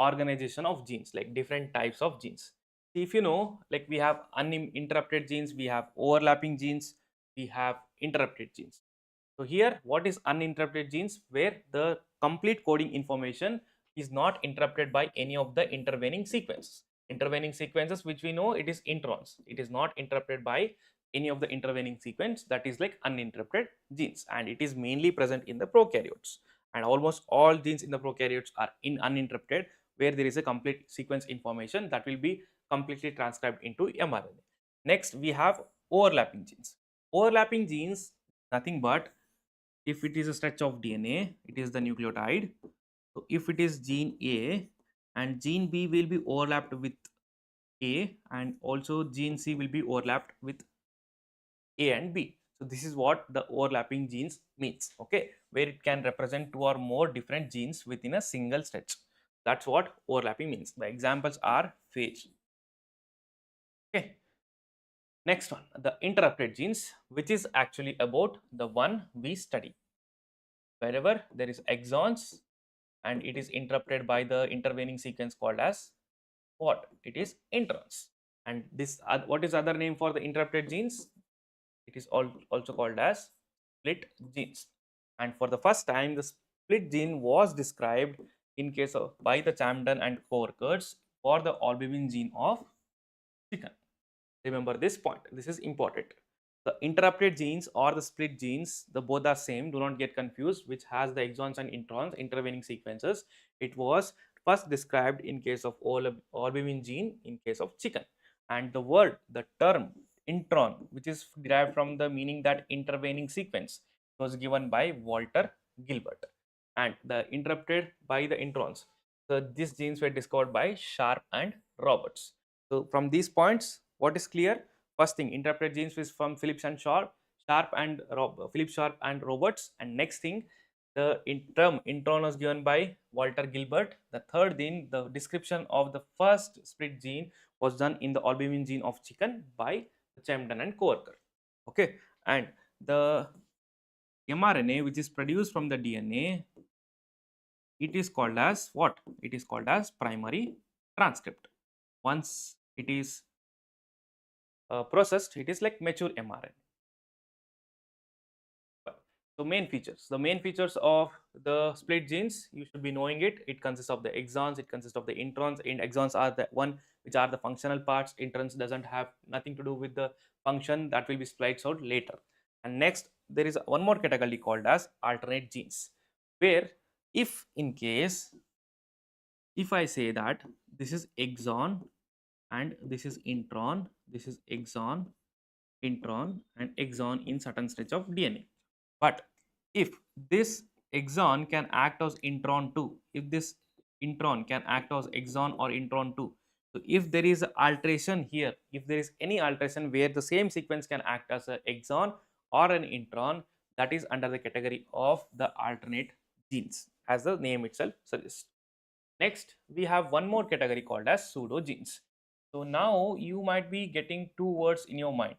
organization of genes, like different types of genes. See, if you know, like we have uninterrupted genes, we have overlapping genes, we have interrupted genes. So here, what is uninterrupted genes? Where the complete coding information is not interrupted by any of the intervening sequences. Intervening sequences, which we know, it is introns. It is not interrupted by any of the intervening sequence, that is like uninterrupted genes, and it is mainly present in the prokaryotes. And almost all genes in the prokaryotes are uninterrupted, where there is a complete sequence information that will be completely transcribed into mRNA. Next, we have overlapping genes. Overlapping genes, nothing but if it is a stretch of DNA, it is the nucleotide. So if it is gene A and gene B will be overlapped with A, and also gene C will be overlapped with A and B. So this is what the overlapping genes means, okay, where it can represent two or more different genes within a single stretch. That's what overlapping means. The examples are phage. Okay. Next one, the interrupted genes, which is actually about the one we study. Wherever there is exons and it is interrupted by the intervening sequence called as what? It is introns. And this what is other name for the interrupted genes? It is also called as split genes. And for the first time, the split gene was described in case of by the Chamden and co-workers for the albumin gene of chicken. Remember this point. This is important. The interrupted genes or the split genes, the both are same. Do not get confused. Which has the exons and introns, intervening sequences. It was first described in case of albumin gene in case of chicken. And the word, the term intron, which is derived from the meaning that intervening sequence, was given by Walter Gilbert. And the interrupted by the introns. So these genes were discovered by Sharp and Roberts. So from these points, what is clear? First thing, interrupted genes is from Phillips and Philip Sharp and Roberts. And next thing, the term intron was given by Walter Gilbert. The third thing, the description of the first split gene was done in the albumin gene of chicken by Chamden and co-worker. Okay, and the mRNA which is produced from the DNA, it is called as what? It is called as primary transcript. Once it is processed, it is like mature mRNA. So the main features of the split genes, you should be knowing it. It consists of the exons, it consists of the introns, and exons are the one which are the functional parts. Introns doesn't have nothing to do with the function, that will be spliced out later. And next, there is one more category called as alternate genes, where if in case, if I say that this is exon and this is intron, this is exon, intron and exon in certain stretch of DNA. But if this exon can act as intron too, if this intron can act as exon or intron too, so if there is alteration here, if there is any alteration where the same sequence can act as an exon or an intron, that is under the category of the alternate genes, as the name itself suggests. Next, we have one more category called as pseudogenes. So now you might be getting two words in your mind.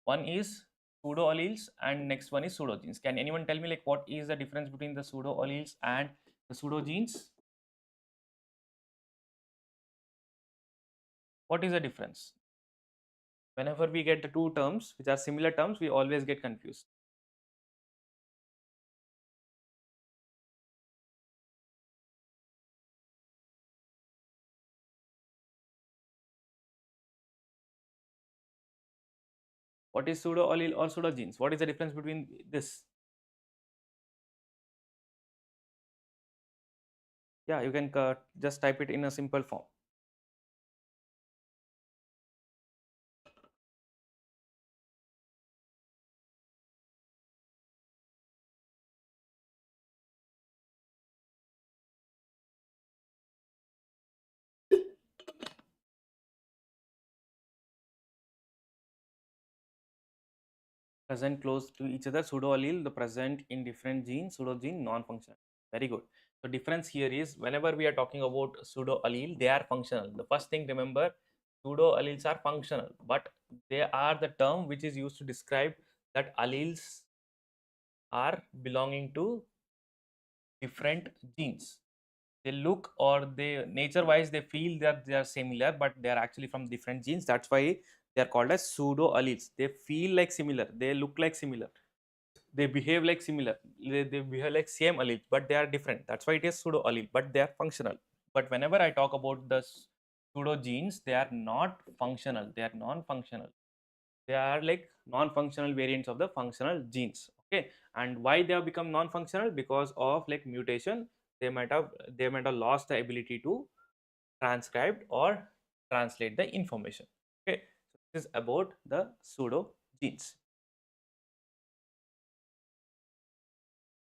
One is pseudo alleles and next one is pseudogenes. Can anyone tell me like what is the difference between the pseudo alleles and The pseudogenes, what is the difference? Whenever we get the two terms which are similar terms, we always get confused. What is pseudo allele or pseudogenes? What is the difference between this? Yeah, you can just type it in a simple form. Present close to each other, pseudo allele, the present in different genes, pseudogene, non-functional. Very good. So difference here is whenever we are talking about pseudo allele, they are functional. The first thing remember, pseudo alleles are functional, but they are the term which is used to describe that alleles are belonging to different genes. They look or they nature wise they feel that they are similar, but they are actually from different genes. That's why they are called as pseudo alleles. They feel like similar, they look like similar, they behave like similar, they behave like same allele, but they are different. That's why it is pseudo allele, but they are functional. But whenever I talk about the pseudo genes, they are not functional, they are non-functional. They are like non-functional variants of the functional genes. Okay, and why they have become non-functional? Because of like mutation. They might have lost the ability to transcribe or translate the information. Okay, so this is about the pseudo genes.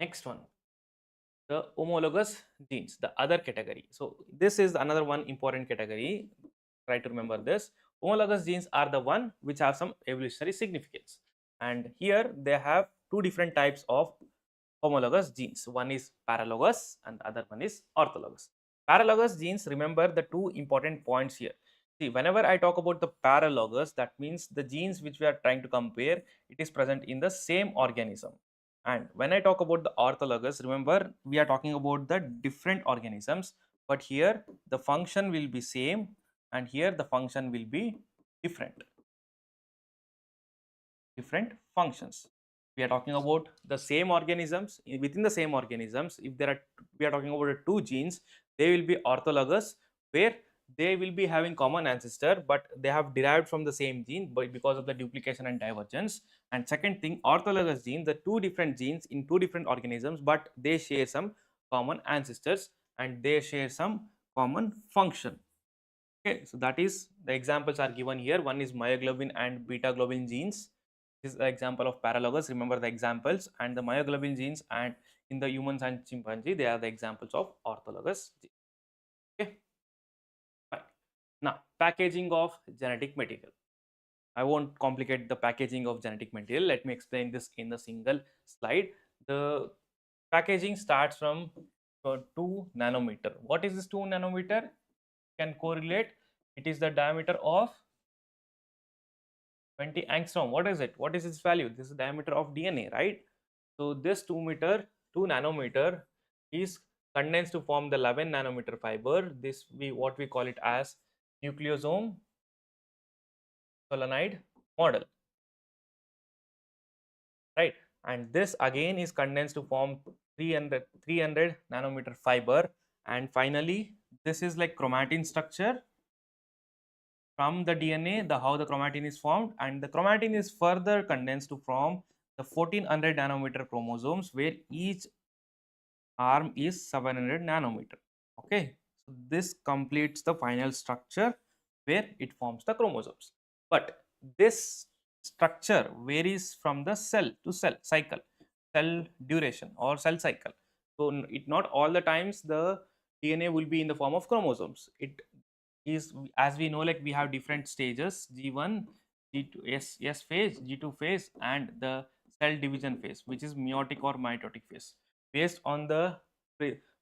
Next one, the homologous genes, the other category. So this is another one important category. Try to remember this. Homologous genes are the one which have some evolutionary significance, and here they have two different types of homologous genes. One is paralogous and the other one is orthologous. Paralogous genes, remember the two important points here. See, whenever I talk about the paralogous, that means the genes which we are trying to compare, it is present in the same organism. And when I talk about the orthologous, remember we are talking about the different organisms, but here the function will be same and here the function will be different functions. We are talking about the same organisms. Within the same organisms, if there are, we are talking about two genes, they will be orthologous, where they will be having common ancestor, but they have derived from the same gene because of the duplication and divergence. And second thing, orthologous genes, the two different genes in two different organisms, but they share some common ancestors and they share some common function. Okay, so that is the examples are given here. One is myoglobin and beta globin genes. This is the example of paralogous. Remember the examples, and the myoglobin genes and in the humans and chimpanzee, they are the examples of orthologous genes. Okay, fine. Now packaging of genetic material. I won't complicate the packaging of genetic material. Let me explain this in a single slide. The packaging starts from 2 nanometer. What is this 2 nanometer? Can correlate. It is the diameter of 20 angstrom. What is it? What is its value? This is the diameter of DNA, right? So this 2 nanometer is condensed to form the 11 nanometer fiber. This we what we call it as nucleosome solenoid model, right? And this again is condensed to form 300 nanometer fiber. And finally, this is like chromatin structure from the DNA, how the chromatin is formed, and the chromatin is further condensed to form the 1400 nanometer chromosomes, where each arm is 700 nanometer. Okay, so this completes the final structure where it forms the chromosomes. But this structure varies from the cell to cell cycle, cell duration or cell cycle. So it not all the times the DNA will be in the form of chromosomes. It is, as we know, like we have different stages: G1, G2, S phase, G2 phase, and the cell division phase, which is meiotic or mitotic phase. Based on the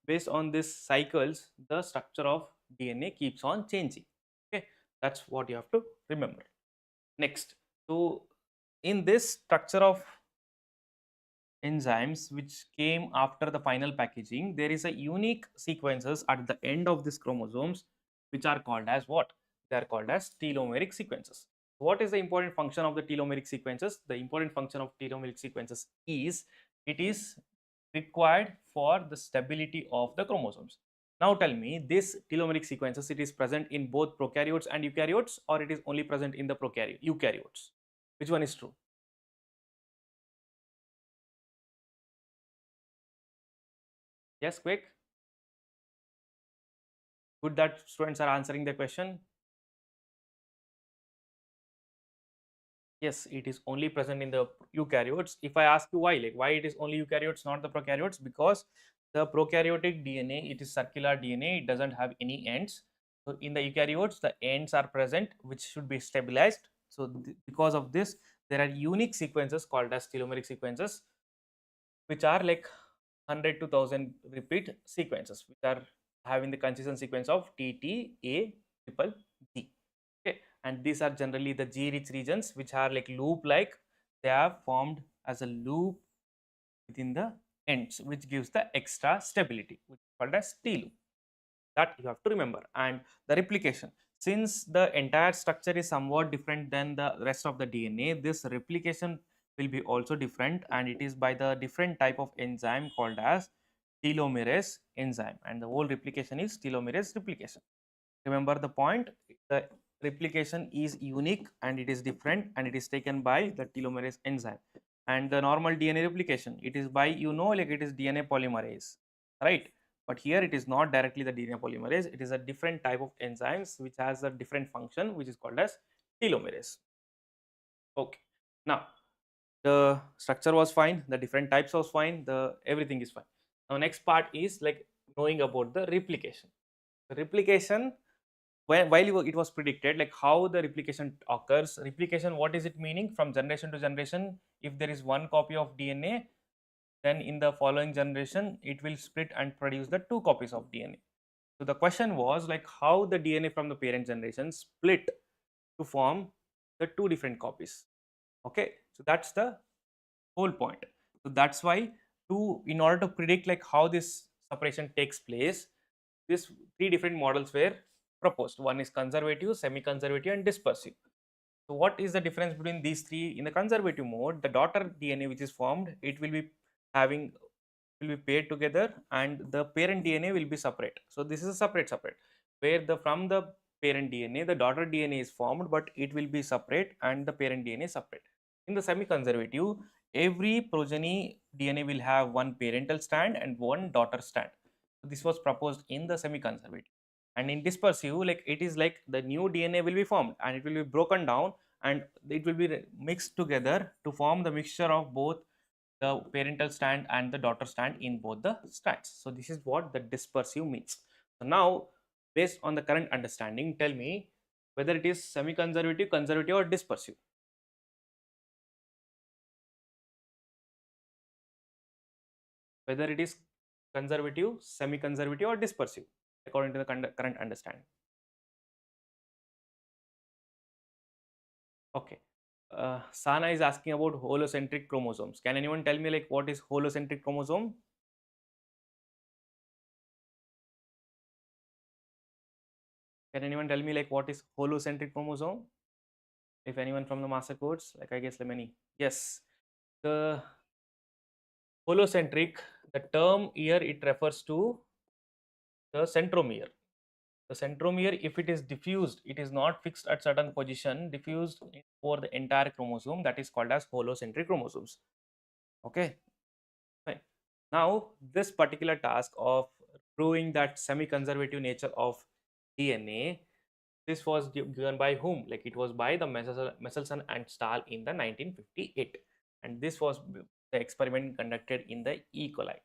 based on these cycles, the structure of DNA keeps on changing. Okay, that's what you have to remember. Next, so in this structure of enzymes which came after the final packaging, there is a unique sequences at the end of these chromosomes which are called as what? They are called as telomeric sequences. What is the important function of the telomeric sequences? The important function of telomeric sequences is it is required for the stability of the chromosomes. Now tell me, this telomeric sequences, it is present in both prokaryotes and eukaryotes, or it is only present in the eukaryotes? Which one is true? Yes, quick. Good that students are answering the question. Yes, it is only present in the eukaryotes. If I ask you why, like why it is only eukaryotes, not the prokaryotes, because the prokaryotic DNA, it is circular DNA, it doesn't have any ends. So in the eukaryotes, the ends are present, which should be stabilized. So because of this, there are unique sequences called as telomeric sequences, which are like 100 to 1000 repeat sequences, which are having the consistent sequence of TTA triple G. Okay, and these are generally the G rich regions which are like loop like, they are formed as a loop within the ends, which gives the extra stability, which is called as T loop. That you have to remember. And the replication, since the entire structure is somewhat different than the rest of the DNA, this replication will be also different, and it is by the different type of enzyme called as telomerase enzyme, and the whole replication is telomerase replication. Remember the point, the replication is unique and it is different, and it is taken by the telomerase enzyme. And the normal DNA replication, it is by, like it is DNA polymerase, right? But here it is not directly the DNA polymerase, it is a different type of enzymes which has a different function, which is called as telomerase. Okay, now the structure was fine, the different types was fine, the everything is fine. Now next part is like knowing about the replication. The replication, while it was predicted, like how the replication occurs. Replication, what is it meaning? From generation to generation, if there is one copy of DNA, then in the following generation it will split and produce the two copies of DNA. So the question was like how the DNA from the parent generation split to form the two different copies. Okay, so that's the whole point. So that's why, to in order to predict like how this separation takes place, these three different models were proposed. One is conservative, semi-conservative, and dispersive. So what is the difference between these three? In the conservative mode, the daughter DNA which is formed, it will be having, will be paired together, and the parent DNA will be separate. So this is a separate, where the from the parent DNA, the daughter DNA is formed, but it will be separate, and the parent DNA is separate. In the semi-conservative, every progeny DNA will have one parental strand and one daughter strand. So this was proposed in the semi-conservative. And in dispersive, like it is like the new DNA will be formed and it will be broken down, and it will be mixed together to form the mixture of both the parental strand and the daughter strand in both the strands. So this is what the dispersive means. So now, based on the current understanding, tell me whether it is semi-conservative, conservative, or dispersive. Whether it is conservative, semi-conservative, or dispersive, according to the current understanding. Okay. Sana is asking about holocentric chromosomes. Can anyone tell me like what is holocentric chromosome? Can anyone tell me like what is holocentric chromosome? If anyone from the master codes, like I guess many. Yes. The holocentric, the term here it refers to the centromere. The centromere, if it is diffused, it is not fixed at certain position, diffused over the entire chromosome, that is called as holocentric chromosomes. Okay. Fine. Now, this particular task of proving that semi-conservative nature of DNA, this was given by whom? Like it was by the Messelson and Stahl in the 1958, and this was the experiment conducted in the E. coli.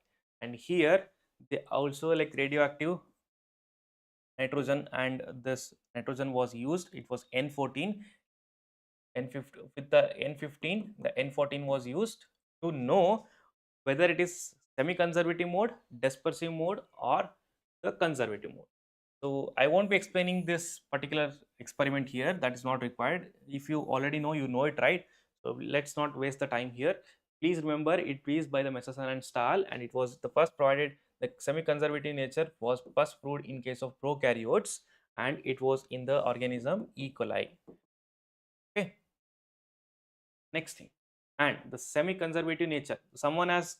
And here they also like radioactive nitrogen, and this nitrogen was used. It was N14, N15 with the N15. The N14 was used to know whether it is semi-conservative mode, dispersive mode, or the conservative mode. So I won't be explaining this particular experiment here. That is not required. If you already know, you know it, right? So let's not waste the time here. Please remember, it is by the Messerson and Stahl, and it was the first provided. The semi-conservative nature was first proved in case of prokaryotes, and it was in the organism E. coli. Okay. Next thing, and the semi-conservative nature. Someone has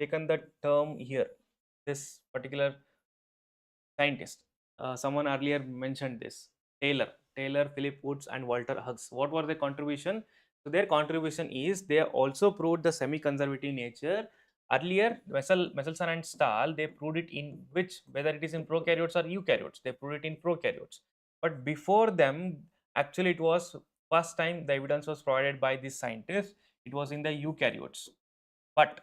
taken the term here. This particular scientist, someone earlier mentioned this. Taylor, Philip Woods, and Walter Hughes. What were their contribution? So their contribution is they also proved the semi-conservative nature. Earlier, Messelson and Stahl, they proved it in which, whether it is in prokaryotes or eukaryotes, they proved it in prokaryotes. But before them, actually, it was first time the evidence was provided by this scientist. It was in the eukaryotes, but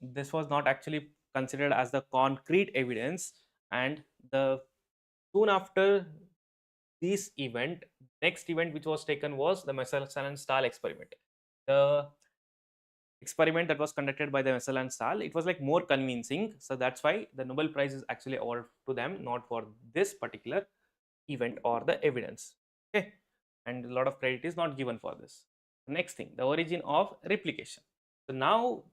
this was not actually considered as the concrete evidence. And the soon after this event, next event which was taken was the Messelson and Stahl experiment. The experiment that was conducted by the Messel and Stahl, it was like more convincing, so that's why the Nobel Prize is actually awarded to them, not for this particular event or the evidence. Okay, and a lot of credit is not given for this. Next thing, the origin of replication. So now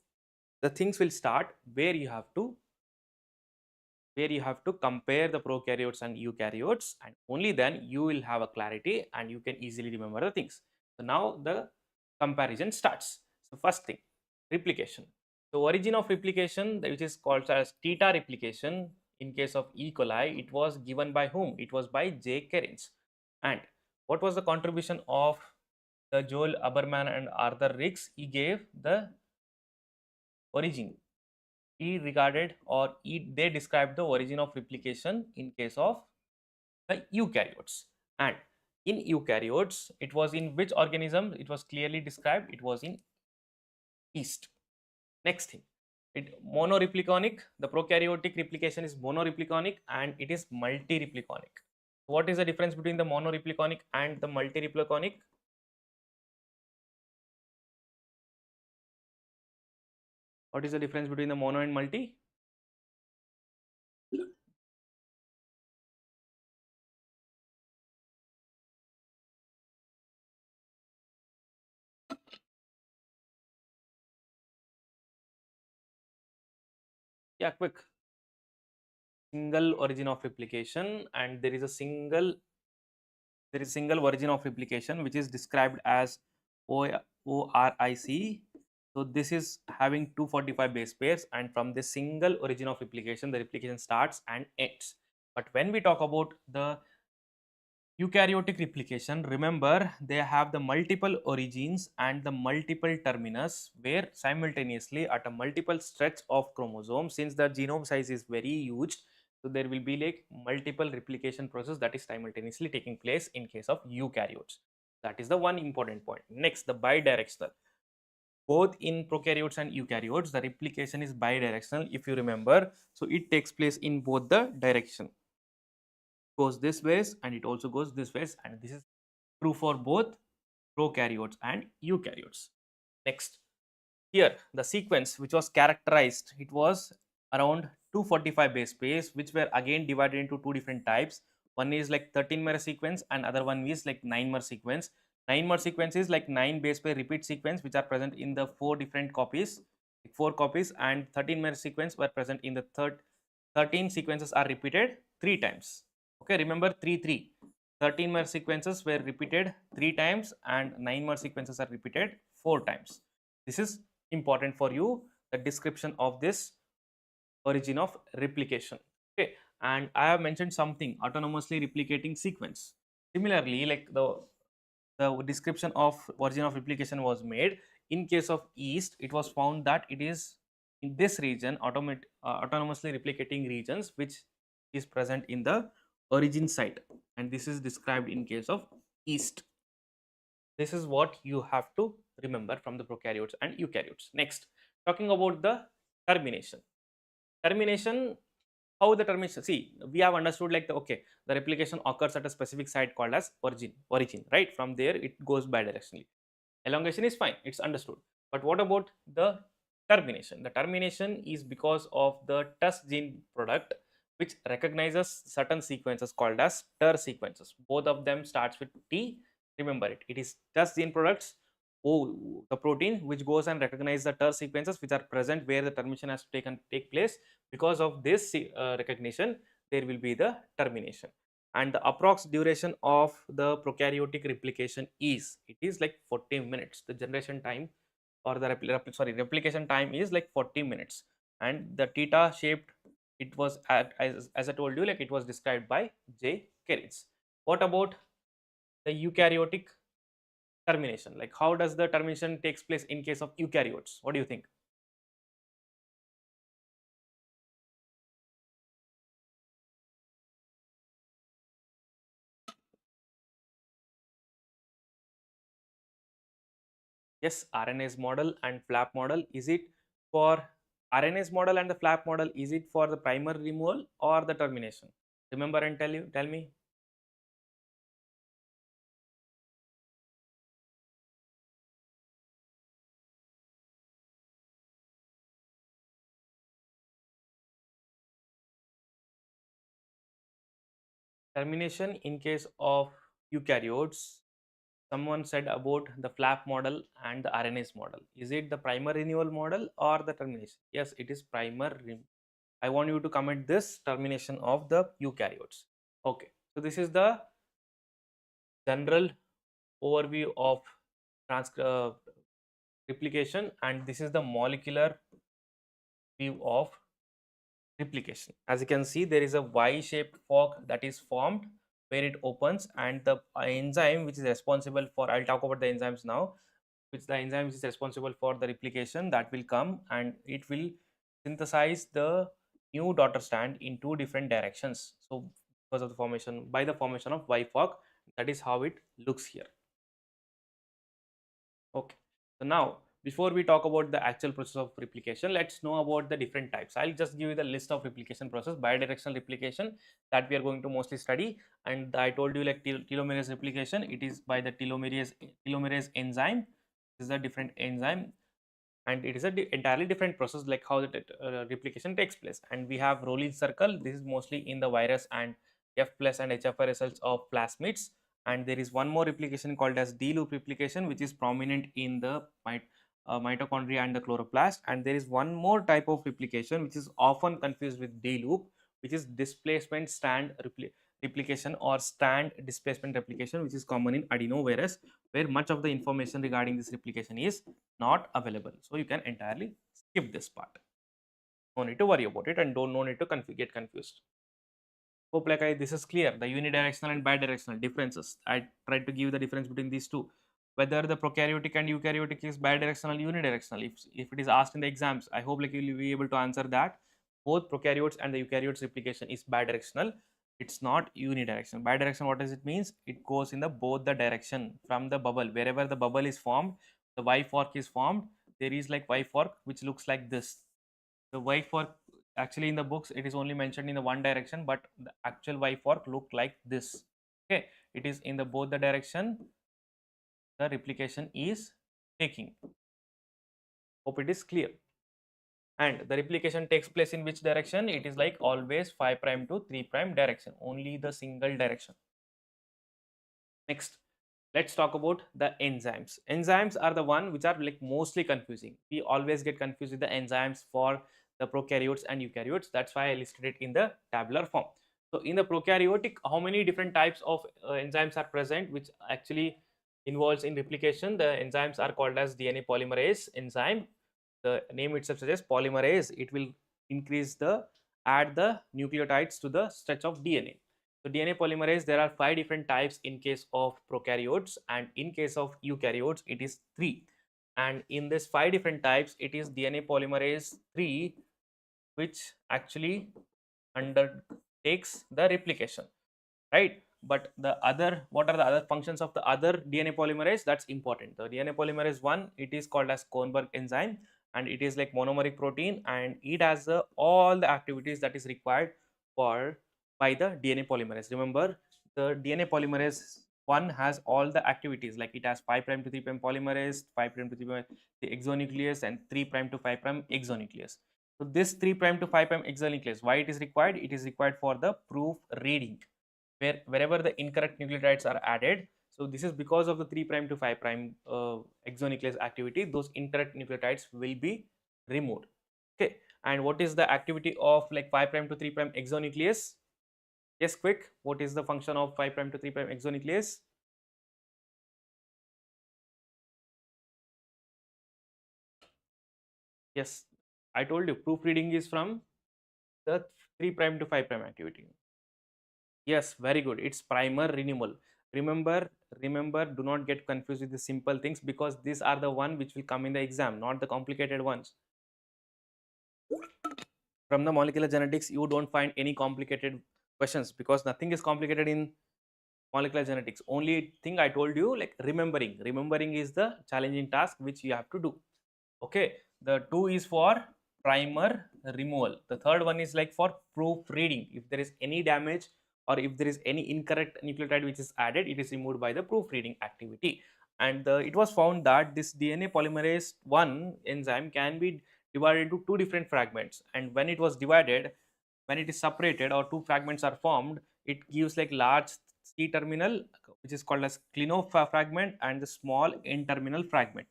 the things will start where you have to compare the prokaryotes and eukaryotes, and only then you will have a clarity and you can easily remember the things. So now the comparison starts. So first thing, replication. So origin of replication, which is called as theta replication in case of E. coli, it was given by whom? It was by J. Kerins. And what was the contribution of the Joel Aberman and Arthur Riggs? He gave the origin. He regarded, or they described the origin of replication in case of the eukaryotes. And in eukaryotes, it was in which organism? It was clearly described, it was in yeast. Next thing, it monorepliconic. The prokaryotic replication is monorepliconic and it is multirepliconic. What is the difference between the monorepliconic and the multirepliconic? What is the difference between the mono and multi? Yeah, quick. Single origin of replication, and there is a single origin of replication which is described as ORIC. So this is having 245 base pairs, and from this single origin of replication, the replication starts and ends. But when we talk about the eukaryotic replication, remember they have the multiple origins and the multiple terminus, where simultaneously at a multiple stretch of chromosome, since the genome size is very huge, so there will be like multiple replication process that is simultaneously taking place in case of eukaryotes. That is the one important point. Next, the bidirectional. Both in prokaryotes and eukaryotes, the replication is bidirectional, if you remember. So it takes place in both the direction. Goes this ways and it also goes this ways, and this is true for both prokaryotes and eukaryotes. Next, here the sequence which was characterized, it was around 245 base pairs, which were again divided into two different types. One is like 13-mer sequence and other one is like 9-mer sequence. 9-mer sequence is like 9 base pair repeat sequence which are present in the 4 different copies, 4 copies, and 13-mer sequence were present in the 13 sequences are repeated 3 times. Okay, remember 3 13-mer sequences were repeated 3 times and 9-mer sequences are repeated 4 times. This is important for you, the description of this origin of replication. Okay, and I have mentioned something, autonomously replicating sequence. Similarly, like the description of origin of replication was made in case of yeast. It was found that it is in this region, autonomously replicating regions, which is present in the origin site, and this is described in case of yeast. This is what you have to remember from the prokaryotes and eukaryotes. Next, talking about the termination. Termination, how the termination, see, we have understood like the replication occurs at a specific site called as origin, right? From there it goes bidirectionally. Elongation is fine, it's understood. But what about the termination? The termination is because of the TUS gene product, which recognizes certain sequences called as TER sequences. Both of them starts with T. Remember it. It is TUS gene products. the protein which goes and recognize the ter sequences which are present where the termination has to take place. Because of this recognition, there will be the termination. And the approx duration of the prokaryotic replication is, it is like 40 minutes. The generation time or the replication time is like 40 minutes. And the theta shaped, it was as I told you, like it was described by J. Kerritz. What about the eukaryotic termination? Like how does the termination takes place in case of eukaryotes? What do you think? Yes, RNase model and flap model. Is it for RNase model and the flap model? Is it for the primer removal or the termination? Remember and tell me. Termination in case of eukaryotes. Someone said about the flap model and the RNase model. Is it the primer renewal model or the termination? Yes, it is primer. I want you to comment this termination of the eukaryotes. Okay, so this is the general overview of replication, and this is the molecular view of replication. As you can see, there is a Y-shaped fork that is formed where it opens, and the enzyme which is responsible for, I'll talk about the enzymes now, which the enzyme is responsible for the replication, that will come and it will synthesize the new daughter strand in two different directions. So because of the formation, by the formation of Y fork, that is how it looks here. Okay. So now, before we talk about the actual process of replication, let's know about the different types. I'll just give you the list of replication process. Bidirectional replication, that we are going to mostly study, and I told you like telomerase replication. It is by the telomerase enzyme. This is a different enzyme, and it is a entirely different process, like how the replication takes place. And we have Rowley circle. This is mostly in the virus and F plus and HFR cells of plasmids. And there is one more replication called as D loop replication, which is prominent in the mitochondria and the chloroplast. And there is one more type of replication which is often confused with D loop, which is displacement strand replication or strand displacement replication, which is common in adenovirus, where much of the information regarding this replication is not available. So you can entirely skip this part. No need to worry about it, and no need to get confused. Hope like this is clear. The unidirectional and bidirectional differences. I tried to give the difference between these two. Whether the prokaryotic and eukaryotic is bidirectional, unidirectional. If it is asked in the exams, I hope like you will be able to answer that. Both prokaryotes and the eukaryotes replication is bidirectional. It's not unidirectional. Bidirectional, what does it means? It goes in the both the direction from the bubble. Wherever the bubble is formed, the Y fork is formed. There is like Y fork which looks like this. The Y fork, actually in the books it is only mentioned in the one direction, but the actual Y fork look like this. Okay, it is in the both the direction the replication is taking. Hope it is clear. And the replication takes place in which direction? It is like always 5 prime to 3 prime direction, only the single direction. Next, let's talk about the enzymes. Enzymes are the one which are like mostly confusing. We always get confused with the enzymes for the prokaryotes and eukaryotes. That's why I listed it in the tabular form. So in the prokaryotic, how many different types of enzymes are present which actually involves in replication? The enzymes are called as DNA polymerase enzyme. The name itself suggests polymerase. It will increase the add the nucleotides to the stretch of DNA. So DNA polymerase, there are 5 different types in case of prokaryotes, and in case of eukaryotes it is 3. And in this 5 different types, it is DNA polymerase 3 which actually undertakes the replication, right? But the other, what are the other functions of the other DNA polymerase? That's important. The DNA polymerase 1, it is called as Kornberg enzyme, and it is like monomeric protein, and it has all the activities that is required for by the DNA polymerase. Remember, the DNA polymerase 1 has all the activities, like it has 5 prime to 3 prime polymerase, 5 prime to 3 prime the exonuclease, and 3 prime to 5 prime exonuclease. So this 3 prime to 5 prime exonuclease, why it is required? It is required for the proof reading, wherever the incorrect nucleotides are added. So this is because of the 3 prime to 5 prime exonuclease activity, those incorrect nucleotides will be removed. Okay, and what is the activity of like 5 prime to 3 prime exonuclease? Yes, quick, what is the function of 5 prime to 3 prime exonuclease? Yes, I told you proofreading is from the 3 prime to 5 prime activity. Yes, very good. It's primer renewal. Remember, do not get confused with the simple things, because these are the one which will come in the exam, not the complicated ones. From the molecular genetics, you don't find any complicated questions, because nothing is complicated in molecular genetics. Only thing I told you, like remembering is the challenging task which you have to do. Okay, the 2 is for primer removal. The third one is like for proofreading. If there is any damage or if there is any incorrect nucleotide which is added, it is removed by the proofreading activity. And it was found that this DNA polymerase 1 enzyme can be divided into two different fragments, and when it was divided, when it is separated or two fragments are formed, it gives like large C terminal, which is called as clino fragment, and the small N terminal fragment.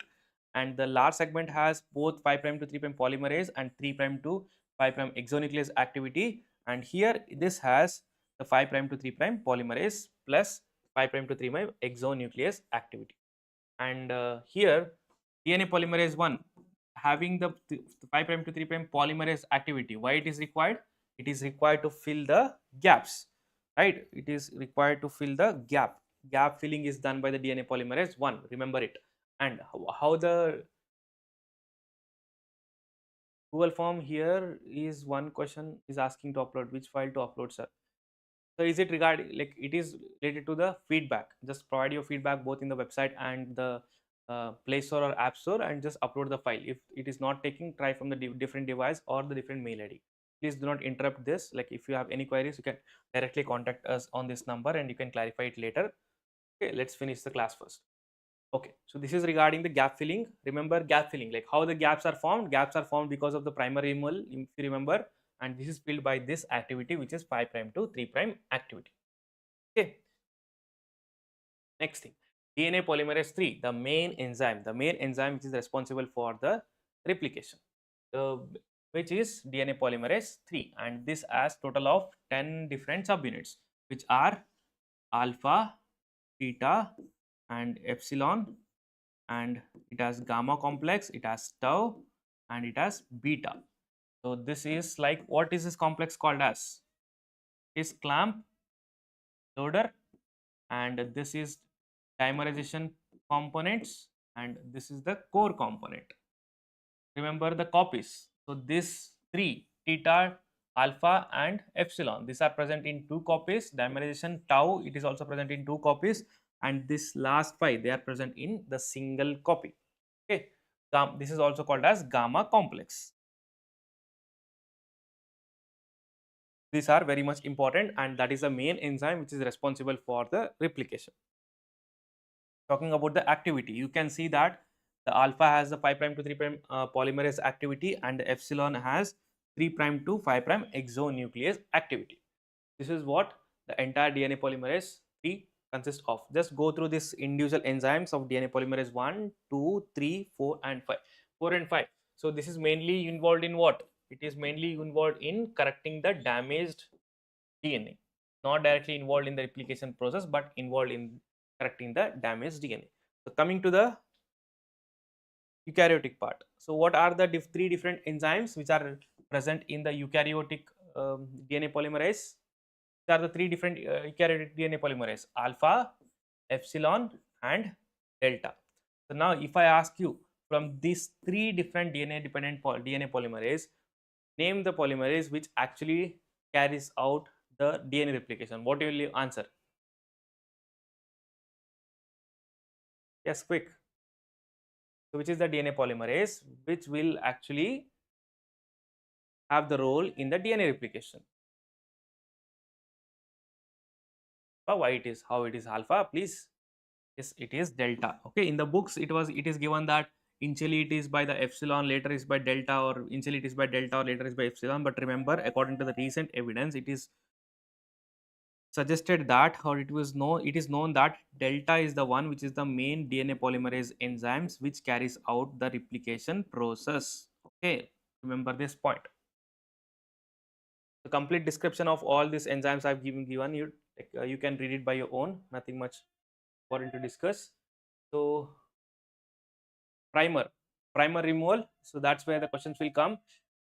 And the large segment has both 5 prime to 3 prime polymerase and 3 prime to 5 prime exonuclease activity, and here this has the 5 prime to 3 prime polymerase plus 5 prime to 3 prime exonuclease activity. And here DNA polymerase 1 having the 5 prime to 3 prime polymerase activity. Why it is required? It is required to fill the gaps, right? It is required to fill the gap filling is done by the DNA polymerase 1, remember it. And how the Google form, here is one question is asking to upload which file to upload, sir. So is it regarding, like, it is related to the feedback? Just provide your feedback both in the website and the Play Store or App Store, and just upload the file. If it is not taking, try from the different device or the different mail ID. Please do not interrupt this. Like, if you have any queries, you can directly contact us on this number and you can clarify it later. Okay, let's finish the class first. Okay, so this is regarding the gap filling. Remember gap filling, like how the gaps are formed. Gaps are formed because of the primary removal, if you remember, and this is filled by this activity, which is 5 prime to 3 prime activity. Okay, next thing, DNA polymerase 3, the main enzyme which is responsible for the replication, which is DNA polymerase 3, and this has total of 10 different subunits, which are alpha, beta, and epsilon, and it has gamma complex, it has tau, and it has beta. So this is like, what is this complex called as? Is clamp, loader, and this is dimerization components, and this is the core component. Remember the copies. So this three, theta, alpha, and epsilon, these are present in 2 copies. Dimerization tau, it is also present in 2 copies, and this last 5, they are present in the single copy. Okay, this is also called as gamma complex. These are very much important, and that is the main enzyme which is responsible for the replication. Talking about the activity, you can see that the alpha has the 5 prime to 3 prime polymerase activity, and the epsilon has 3 prime to 5 prime exonuclease activity. This is what the entire DNA polymerase 3 consists of. Just go through this individual enzymes of DNA polymerase 1, 2, 3, 4, and 5. 4 and 5. So this is mainly involved in what? It is mainly involved in correcting the damaged DNA. Not directly involved in the replication process, but involved in correcting the damaged DNA. So coming to the eukaryotic part. So what are the 3 different enzymes which are present in the eukaryotic DNA polymerase? These are the 3 different eukaryotic DNA polymerase: alpha, epsilon, and delta. So now if I ask you, from these 3 different DNA dependent DNA polymerase, name the polymerase which actually carries out the DNA replication. What will you answer? Yes, quick. So which is the DNA polymerase which will actually have the role in the DNA replication? Why it is, how it is alpha, please? Yes, it is delta. Okay, in the books it is given that initially it is by the epsilon, later is by delta, or initially it is by delta or later is by epsilon. But remember, according to the recent evidence, it is suggested that, or it is known that delta is the one which is the main DNA polymerase enzymes which carries out the replication process. Okay, remember this point. The complete description of all these enzymes I've given you, like, you can read it by your own. Nothing much important to discuss. So primer removal. So that's where the questions will come.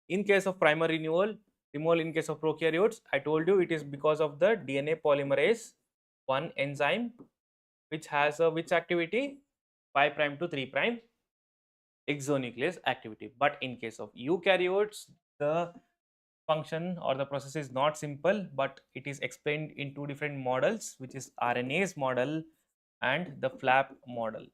In case of primer removal in case of prokaryotes, I told you it is because of the DNA polymerase 1 enzyme which has a which activity, 5 prime to 3 prime exonuclease activity. But in case of eukaryotes, the function or the process is not simple, but it is explained in two different models, which is RNase model and the flap model.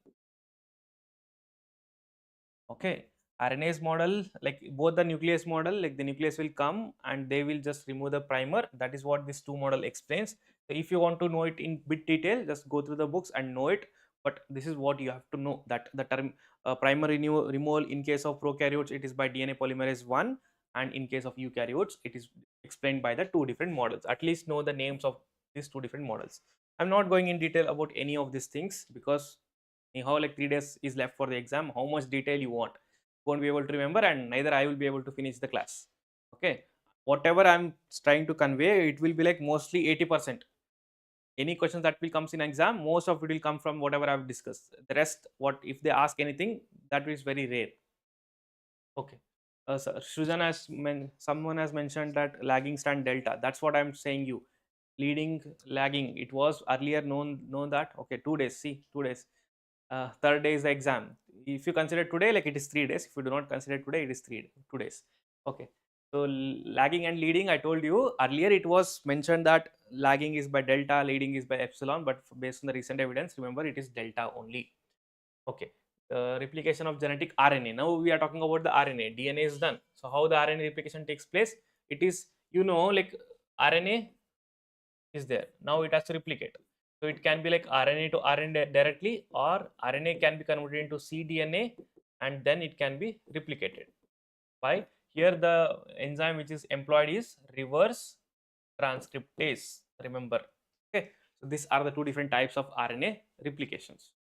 Okay, RNase model, like both the nucleus model, like the nucleus will come and they will just remove the primer. That is what this two model explains. So if you want to know it in bit detail, just go through the books and know it. But this is what you have to know, that the term primer removal in case of prokaryotes, it is by DNA polymerase 1, and in case of eukaryotes, it is explained by the two different models. At least know the names of these two different models. I'm not going in detail about any of these things because anyhow, like 3 days is left for the exam. How much detail you want, won't be able to remember, and neither I will be able to finish the class. Okay, whatever I'm trying to convey, it will be like mostly 80%. Any questions that will comes in exam, most of it will come from whatever I've discussed. The rest, what if they ask anything, that is very rare. Okay. So Shujan someone has mentioned that lagging stand delta. That's what I'm saying you. Leading, lagging. It was earlier known that. Okay, 2 days. See, 2 days. Third day is the exam. If you consider today, like it is 3 days. If you do not consider today, it is 2 days. Okay. So lagging and leading, I told you earlier it was mentioned that lagging is by delta, leading is by epsilon, but based on the recent evidence, remember it is delta only. Okay. Replication of genetic RNA. Now we are talking about the RNA. DNA is done. So how the RNA replication takes place? It is, like RNA is there. Now it has to replicate. So it can be like RNA to RNA directly, or RNA can be converted into cDNA and then it can be replicated. Why? Here the enzyme which is employed is reverse transcriptase. Remember. Okay. So these are the two different types of RNA replications.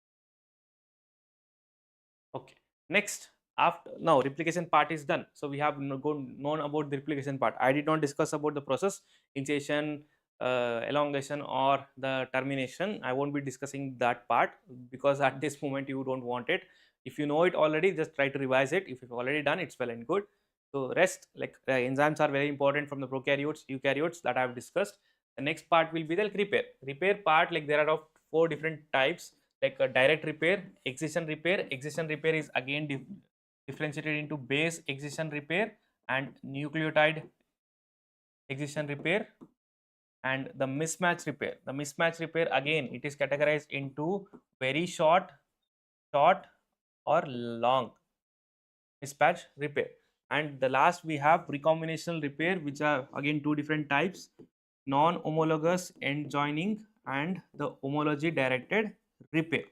Okay. Next, after now replication part is done. So we have known about the replication part. I did not discuss about the process, initiation, elongation, or the termination. I won't be discussing that part because at this moment you don't want it. If you know it already, just try to revise it. If you've already done, it's well and good. So rest, like enzymes are very important from the prokaryotes, eukaryotes that I have discussed. The next part will be the repair. Repair part, like there are of 4 different types, like a direct repair, excision repair. Excision repair is again differentiated into base excision repair and nucleotide excision repair, and the mismatch repair. The mismatch repair, again it is categorized into very short, or long mismatch repair. And the last we have recombinational repair, which are again 2 different types: non-homologous end joining and the homology directed repair.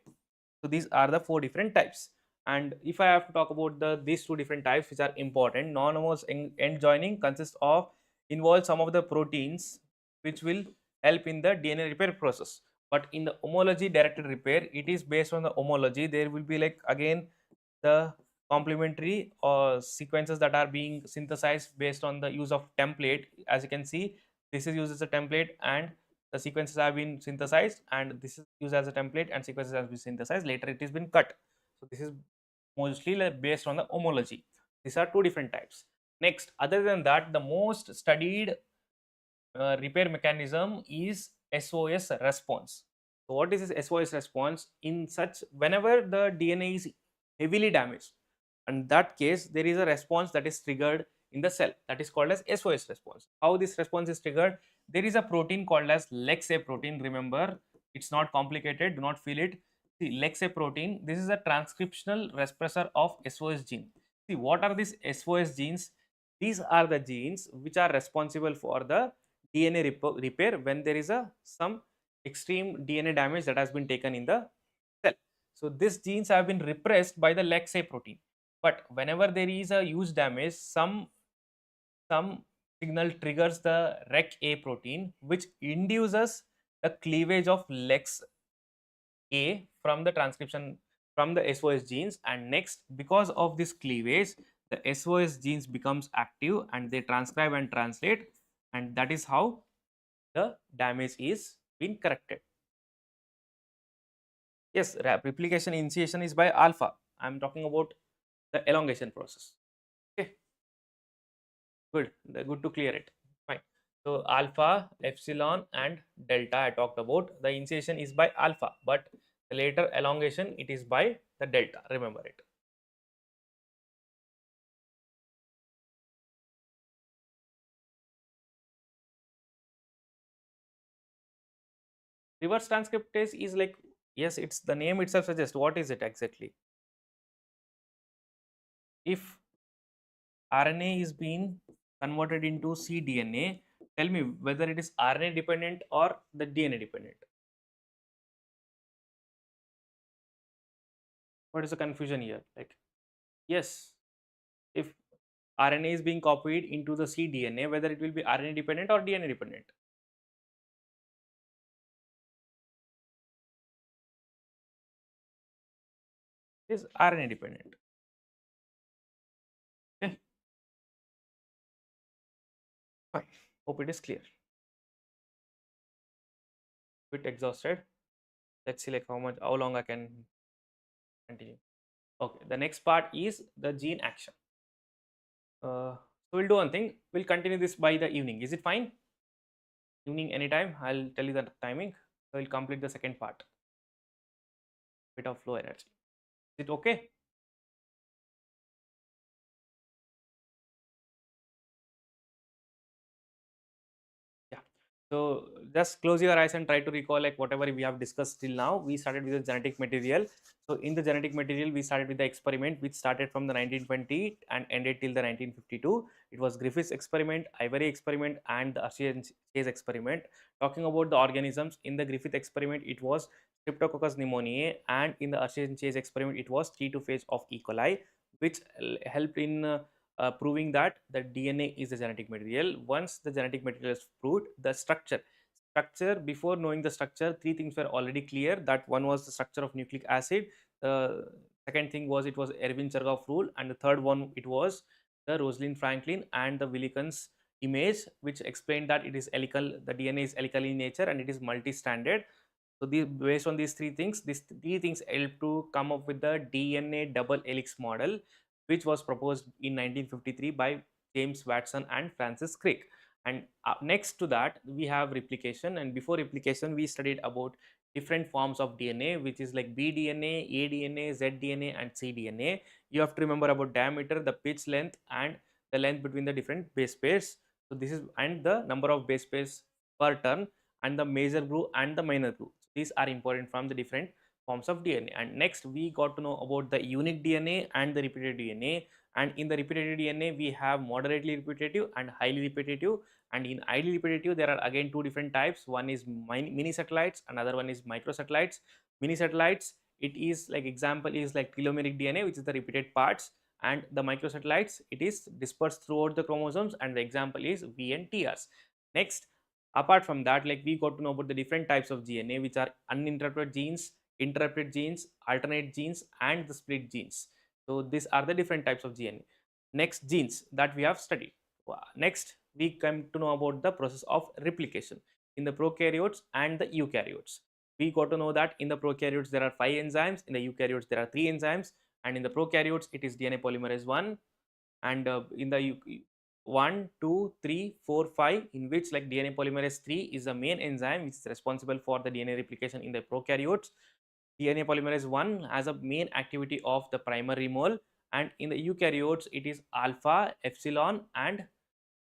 So these are the 4 different types. And if I have to talk about these 2 different types which are important, non-homologous end joining consists of involve some of the proteins which will help in the DNA repair process. But in the homology directed repair, it is based on the homology. There will be like again the complementary sequences that are being synthesized based on the use of template. As you can see, this is used as a template and the sequences have been synthesized, and this is used as a template and sequences have been synthesized. Later it has been cut. So this is mostly like based on the homology. These are 2 different types. Next, other than that, the most studied repair mechanism is SOS response. So what is this SOS response? In such, whenever the DNA is heavily damaged, in that case there is a response that is triggered in the cell, that is called as SOS response. How this response is triggered? There is a protein called as LEX-A protein. Remember, it's not complicated, do not feel it. See, LEX-A protein, this is a transcriptional repressor of SOS gene. See, what are these SOS genes? These are the genes which are responsible for the DNA repair when there is some extreme DNA damage that has been taken in the cell. So these genes have been repressed by the LEX-A protein. But whenever there is a huge damage, some signal triggers the REC-A protein, which induces the cleavage of lex A from the transcription from the SOS genes, and next, because of this cleavage, the SOS genes becomes active and they transcribe and translate, and that is how the damage is being corrected. Yes, replication initiation is by alpha. I am talking about the elongation process. Okay, good. Good to clear it. Fine. So alpha, epsilon, and delta I talked about. The initiation is by alpha, but the later elongation it is by the delta. Remember it. Reverse transcriptase is like, yes, it's the name itself suggests. What is it exactly? If RNA is being converted into cDNA, tell me whether it is RNA dependent or the DNA dependent. What is the confusion here? Like, yes, if RNA is being copied into the cDNA, whether it will be RNA dependent or DNA dependent. It is RNA dependent. Okay, fine. Hope it is clear. Bit exhausted. Let's see like how long I can continue. Okay, the next part is the gene action. So we'll do one thing. We'll continue this by the evening. Is it fine? Evening anytime. I'll tell you the timing. So we'll complete the second part. Bit of low energy. Is it okay? Yeah. So just close your eyes and try to recall like whatever we have discussed till now. We started with the genetic material. So in the genetic material, we started with the experiment which started from the 1920 and ended till the 1952. It was Griffith's experiment, Ivory experiment, and the Hershey and Chase experiment. Talking about the organisms, in the Griffith experiment, it was Streptococcus pneumoniae, and in the Hershey and Chase experiment, it was T2 phase of E. coli, which helped in proving that the DNA is the genetic material. Once the genetic material is proved, the structure, before knowing the structure, three things were already clear. That one was the structure of nucleic acid, the second thing was it was Erwin Chergaff rule, and the third one it was the Rosalind Franklin and the Wilkins image, which explained that it is helical, the DNA is helical in nature and it is multi-stranded. So based on these three things help to come up with the DNA double helix model, which was proposed in 1953 by James Watson and Francis Crick. And next to that, we have replication. And before replication, we studied about different forms of DNA, which is like bDNA, aDNA, zDNA, and cDNA. You have to remember about diameter, the pitch length, and the length between the different base pairs. So this is, and the number of base pairs per turn, and the major groove and the minor groove. These are important from the different forms of DNA. And next we got to know about the unique DNA and the repetitive DNA. And in the repetitive DNA, we have moderately repetitive and highly repetitive. And in highly repetitive, there are again two different types. One is mini satellites, another one is microsatellites. Mini satellites, it is like example is like telomeric DNA, which is the repeated parts, and the microsatellites, it is dispersed throughout the chromosomes, and the example is V and TRs. Next, apart from that, like we got to know about the different types of DNA, which are uninterrupted genes, interrupted genes, alternate genes, and the split genes. So these are the different types of DNA. Next, genes that we have studied. Next, we come to know about the process of replication in the prokaryotes and the eukaryotes. We got to know that in the prokaryotes there are 5 enzymes, in the eukaryotes there are 3 enzymes, and in the prokaryotes it is DNA polymerase 1, and in the 1, 2, 3, 4, 5, in which like DNA polymerase 3 is the main enzyme which is responsible for the DNA replication in the prokaryotes. DNA polymerase 1 has a main activity of the primer remole, and in the eukaryotes it is alpha, epsilon, and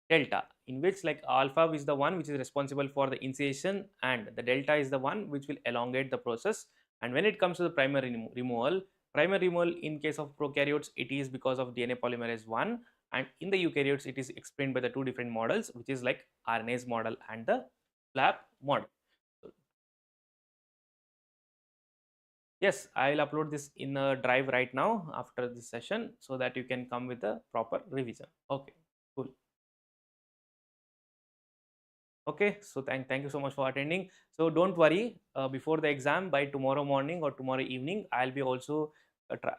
delta, in which like alpha is the one which is responsible for the initiation and the delta is the one which will elongate the process. And when it comes to the primer removal in case of prokaryotes, it is because of DNA polymerase 1, and in the eukaryotes it is explained by the two different models, which is like RNase model and the flap model. Yes, I will upload this in a drive right now after this session so that you can come with a proper revision. Okay, cool. Okay, so thank you so much for attending. So don't worry, before the exam, by tomorrow morning or tomorrow evening, I'll be also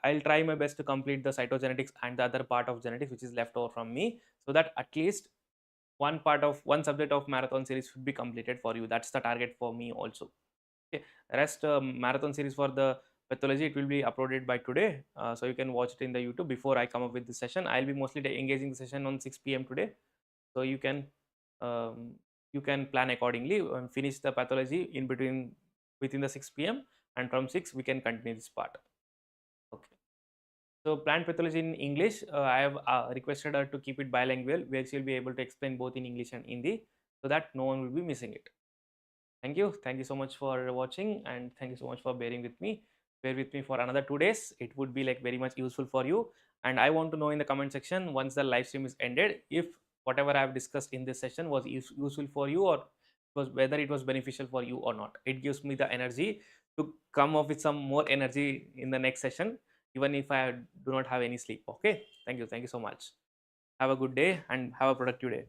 I'll try my best to complete the cytogenetics and the other part of genetics which is left over from me, so that at least one subject of marathon series should be completed for you. That's the target for me also. Okay, rest marathon series for the pathology, it will be uploaded by today, so you can watch it in the YouTube before I come up with the session. I'll be mostly engaging the session on 6 p.m. today, so um, you can plan accordingly and finish the pathology in between within the 6 p.m., and from 6 we can continue this part. Okay, so plant pathology in English, I have requested her to keep it bilingual, where she'll be able to explain both in English and Hindi, so that no one will be missing it. Thank you so much for watching, and thank you so much for bearing with me. Bear with me for another 2 days. It would be like very much useful for you, and I want to know in the comment section once the live stream is ended if whatever I have discussed in this session was useful for you, or was whether it was beneficial for you or not. It gives me the energy to come up with some more energy in the next session, even if I do not have any sleep. Okay, thank you so much. Have a good day and have a productive day.